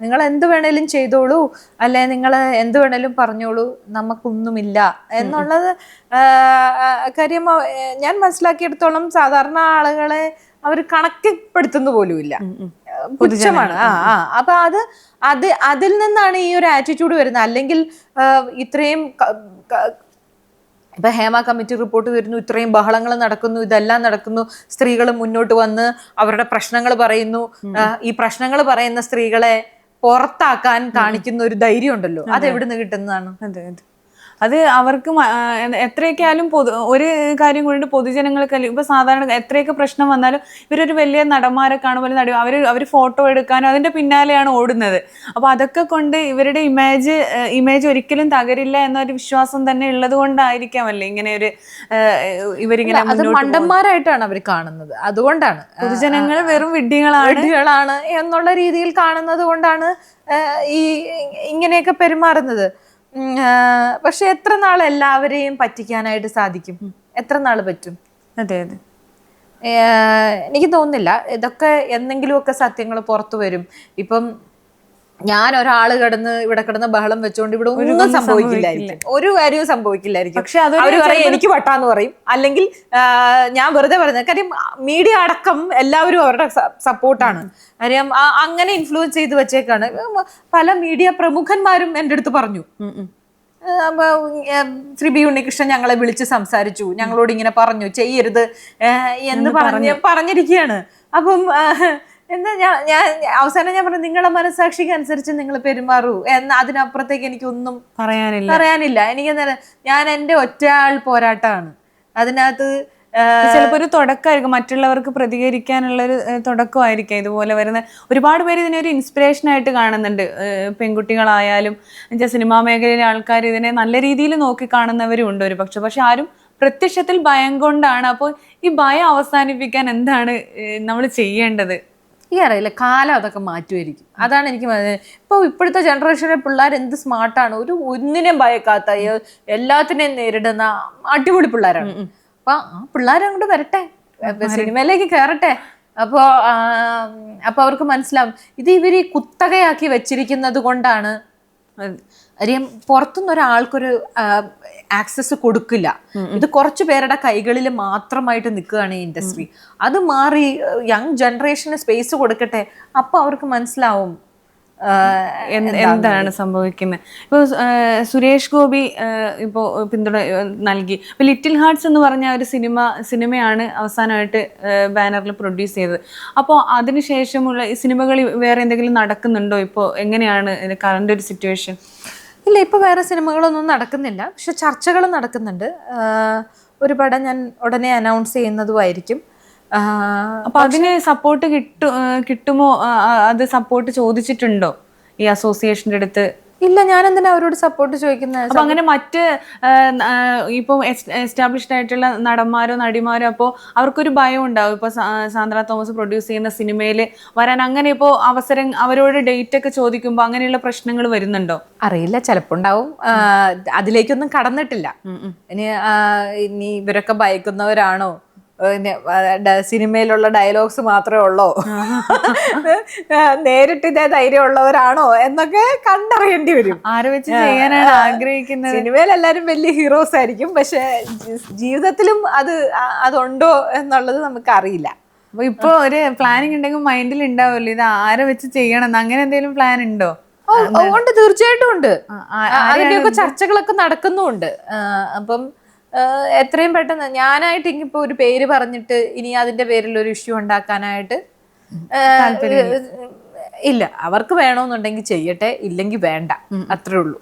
നിങ്ങൾ എന്ത് വേണേലും ചെയ്തോളൂ, അല്ലെ നിങ്ങൾ എന്ത് വേണേലും പറഞ്ഞോളൂ, നമുക്കൊന്നുമില്ല എന്നുള്ളത് കാര്യം ഞാൻ മനസ്സിലാക്കിയെടുത്തോളം സാധാരണ ആളുകളെ അവർ കണക്കിപ്പെടുത്തുന്ന പോലുമില്ല. പുച്ഛമാണ്. അപ്പൊ അതിൽ നിന്നാണ് ഈ ഒരു ആറ്റിറ്റ്യൂഡ് വരുന്നത്. അല്ലെങ്കിൽ ഇത്രയും ഇപ്പൊ ഹേമ കമ്മിറ്റി റിപ്പോർട്ട് വരുന്നു, ഇത്രയും ബഹളങ്ങൾ നടക്കുന്നു, ഇതെല്ലാം നടക്കുന്നു, സ്ത്രീകൾ മുന്നോട്ട് വന്ന് അവരുടെ പ്രശ്നങ്ങൾ പറയുന്നു. ഈ പ്രശ്നങ്ങൾ പറയുന്ന സ്ത്രീകളെ പുറത്താക്കാൻ കാണിക്കുന്ന ഒരു ധൈര്യം ഉണ്ടല്ലോ, അത് എവിടുന്ന് കിട്ടുന്നതാണ്? അത് അവർക്ക് എത്രയൊക്കെ ആയാലും ഒരു കാര്യം കൊണ്ട് പൊതുജനങ്ങൾക്ക് ഇപ്പൊ സാധാരണ എത്രയൊക്കെ പ്രശ്നം വന്നാലും ഇവരൊരു വലിയ നടന്മാരെ കാണുമ്പോൾ അവർ ഫോട്ടോ എടുക്കാനും അതിന്റെ പിന്നാലെയാണ് ഓടുന്നത്. അപ്പൊ അതൊക്കെ കൊണ്ട് ഇവരുടെ ഇമേജ് ഒരിക്കലും തകരില്ല എന്നൊരു വിശ്വാസം തന്നെ ഉള്ളത് കൊണ്ടായിരിക്കാമല്ലേ ഇങ്ങനെ ഒരു ഇവരിങ്ങനെ മണ്ടന്മാരായിട്ടാണ് അവർ കാണുന്നത്. അതുകൊണ്ടാണ് പൊതുജനങ്ങൾ വെറും വിഡ്ഢികളാണ് എന്നുള്ള രീതിയിൽ കാണുന്നത് കൊണ്ടാണ് ഈ ഇങ്ങനെയൊക്കെ പെരുമാറുന്നത്. പക്ഷെ എത്ര നാൾ എല്ലാവരെയും പറ്റിക്കാനായിട്ട് സാധിക്കും? എത്ര നാൾ പറ്റും? അതെ. എനിക്ക് തോന്നുന്നില്ല. ഇതൊക്കെ എന്തെങ്കിലുമൊക്കെ സത്യങ്ങൾ പുറത്തു വരും. ഇപ്പം ഞാൻ ഒരാള് ഇവിടെ കിടന്ന് ബഹളം വെച്ചോണ്ട് ഇവിടെ ഒന്നും സംഭവിക്കില്ലായിരിക്കും, ഒരു കാര്യവും സംഭവിക്കില്ലായിരിക്കും. പക്ഷെ അവര് പറയും എനിക്ക് വട്ടാന്ന് പറയും, അല്ലെങ്കിൽ ഞാൻ വെറുതെ പറയുന്നത്. കാര്യം മീഡിയ അടക്കം എല്ലാവരും അവരുടെ സപ്പോർട്ടാണ്. കാര്യം അങ്ങനെ ഇൻഫ്ലുവൻസ് ചെയ്ത് വെച്ചേക്കാണ്. പല മീഡിയ പ്രമുഖന്മാരും എൻ്റെ അടുത്ത് പറഞ്ഞു, ശ്രീ ബി ഉണ്ണികൃഷ്ണൻ ഞങ്ങളെ വിളിച്ച് സംസാരിച്ചു, ഞങ്ങളോട് ഇങ്ങനെ പറഞ്ഞു ചെയ്യരുത് എന്ന് പറഞ്ഞിരിക്കുകയാണ്. അപ്പം എന്താ ഞാൻ അവസാനം ഞാൻ പറഞ്ഞു, നിങ്ങളെ മനസാക്ഷിക്ക് അനുസരിച്ച് നിങ്ങൾ പെരുമാറൂ എന്ന്, അതിനപ്പുറത്തേക്ക് എനിക്കൊന്നും പറയാനില്ല. എനിക്ക് ഞാൻ എൻ്റെ ഒറ്റയാൾ പോരാട്ടമാണ് അതിനകത്ത്. ചിലപ്പോൾ ഒരു തുടക്കമായിരിക്കും, മറ്റുള്ളവർക്ക് പ്രതികരിക്കാനുള്ള ഒരു തുടക്കമായിരിക്കാം ഇതുപോലെ വരുന്ന. ഒരുപാട് പേര് ഇതിനെ ഒരു ഇൻസ്പിറേഷൻ ആയിട്ട് കാണുന്നുണ്ട്. പെൺകുട്ടികളായാലും സിനിമാ മേഖലയിലെ ആൾക്കാർ ഇതിനെ നല്ല രീതിയിൽ നോക്കി കാണുന്നവരും ഉണ്ട് ഒരു പക്ഷെ ആരും പ്രത്യക്ഷത്തിൽ ഭയം കൊണ്ടാണ്. അപ്പോൾ ഈ ഭയം അവസാനിപ്പിക്കാൻ എന്താണ് നമ്മൾ ചെയ്യേണ്ടത്? ഈ അറിയില്ല, കാലം അതൊക്കെ മാറ്റുമായിരിക്കും. അതാണ് എനിക്ക് ഇപ്പോഴത്തെ ജനറേഷനിലെ പിള്ളേർ എന്ത് സ്മാർട്ടാണ്, ഒന്നിനെയും ഭയക്കാത്ത, എല്ലാത്തിനെയും നേരിടുന്ന അടിപൊളി പിള്ളേരാണ്. അപ്പൊ ആ പിള്ളേർ അങ്ങോട്ട് വരട്ടെ, സിനിമയിലേക്ക് കയറട്ടെ. അപ്പൊ അവർക്ക് മനസ്സിലാവും ഇത് ഇവര് കുത്തകയാക്കി വെച്ചിരിക്കുന്നത് കൊണ്ടാണ്. അറിയാം, പുറത്തുനിന്ന് ഒരാൾക്കൊരു ആക്സസ് കൊടുക്കില്ല. ഇത് കുറച്ചു പേരുടെ കൈകളിൽ മാത്രമായിട്ട് നിൽക്കുകയാണ് ഈ ഇൻഡസ്ട്രി. അത് മാറി യങ് ജനറേഷന് സ്പേസ് കൊടുക്കട്ടെ, അപ്പൊ അവർക്ക് മനസ്സിലാവും എന്താണ് സംഭവിക്കുന്നത്. ഇപ്പോൾ സുരേഷ് ഗോപി ഇപ്പോൾ പിന്തുണ നൽകി. ഇപ്പോൾ ലിറ്റിൽ ഹാർട്സ് എന്ന് പറഞ്ഞ ഒരു സിനിമയാണ് അവസാനമായിട്ട് ബാനറിൽ പ്രൊഡ്യൂസ് ചെയ്തത്. അപ്പോൾ അതിനുശേഷമുള്ള ഈ സിനിമകൾ വേറെ എന്തെങ്കിലും നടക്കുന്നുണ്ടോ? ഇപ്പോൾ എങ്ങനെയാണ് കറണ്ട് ഒരു സിറ്റുവേഷൻ? ഇല്ല, ഇപ്പൊ വേറെ സിനിമകളൊന്നും നടക്കുന്നില്ല, പക്ഷെ ചർച്ചകൾ നടക്കുന്നുണ്ട്. ഒരു പടം ഞാൻ ഉടനെ അനൗൺസ് ചെയ്യുന്നതുമായിരിക്കും. അപ്പൊ അതിന് സപ്പോർട്ട് കിട്ടുമോ? അത് സപ്പോർട്ട് ചോദിച്ചിട്ടുണ്ടോ ഈ അസോസിയേഷന്റെ അടുത്ത്? ഇല്ല, ഞാൻ എന്തിനാ അവരോട് സപ്പോർട്ട് ചോദിക്കുന്നത്? അപ്പൊ അങ്ങനെ മറ്റ് ഇപ്പൊ എസ്റ്റാബ്ലിഷ്ഡ് ആയിട്ടുള്ള നടന്മാരോ നടിമാരോ അപ്പോൾ അവർക്കൊരു ഭയം ഉണ്ടാവും. ഇപ്പൊ സാന്ദ്ര തോമസ് പ്രൊഡ്യൂസ് ചെയ്യുന്ന സിനിമയിൽ വരാൻ അങ്ങനെ ഇപ്പോൾ അവസരം അവരോട് ഡേറ്റ് ഒക്കെ ചോദിക്കുമ്പോൾ അങ്ങനെയുള്ള പ്രശ്നങ്ങൾ വരുന്നുണ്ടോ? അറിയില്ല, ചിലപ്പോ ഉണ്ടാവും. അതിലേക്കൊന്നും കടന്നിട്ടില്ല. ഇനി ഇവരൊക്കെ ഭയക്കുന്നവരാണോ, സിനിമയിലുള്ള ഡയലോഗ്സ് മാത്രമേ ഉള്ളോ, നേരിട്ട് ഇതേ ധൈര്യമുള്ളവരാണോ എന്നൊക്കെ കണ്ടറിയേണ്ടി വരും. ആരെ വെച്ച് ചെയ്യാനാണ് ആഗ്രഹിക്കുന്നത്? സിനിമയിൽ എല്ലാരും വലിയ ഹീറോസ് ആയിരിക്കും, പക്ഷെ ജീവിതത്തിലും അതുണ്ടോ എന്നുള്ളത് നമുക്ക് അറിയില്ല. അപ്പൊ ഇപ്പൊ ഒരു പ്ലാനിങ് ഉണ്ടെങ്കിൽ മൈൻഡിൽ ഉണ്ടാവുമല്ലോ, ഇത് ആരെ വെച്ച് ചെയ്യണം, അങ്ങനെ എന്തെങ്കിലും പ്ലാൻ ഉണ്ടോ? ഉണ്ട്, തീർച്ചയായിട്ടും ഉണ്ട്. അതിന്റെയൊക്കെ ചർച്ചകളൊക്കെ നടക്കുന്നുണ്ട്. അപ്പം എത്രയും പെട്ടെന്ന് ഞാനായിട്ട് ഇനിയിപ്പോ ഒരു പേര് പറഞ്ഞിട്ട് ഇനി അതിന്റെ പേരിൽ ഒരു ഇഷ്യൂ ഉണ്ടാക്കാനായിട്ട് ഇല്ല. അവർക്ക് വേണമെന്നുണ്ടെങ്കിൽ ചെയ്യട്ടെ, ഇല്ലെങ്കിൽ വേണ്ട, അത്രേ ഉള്ളൂ.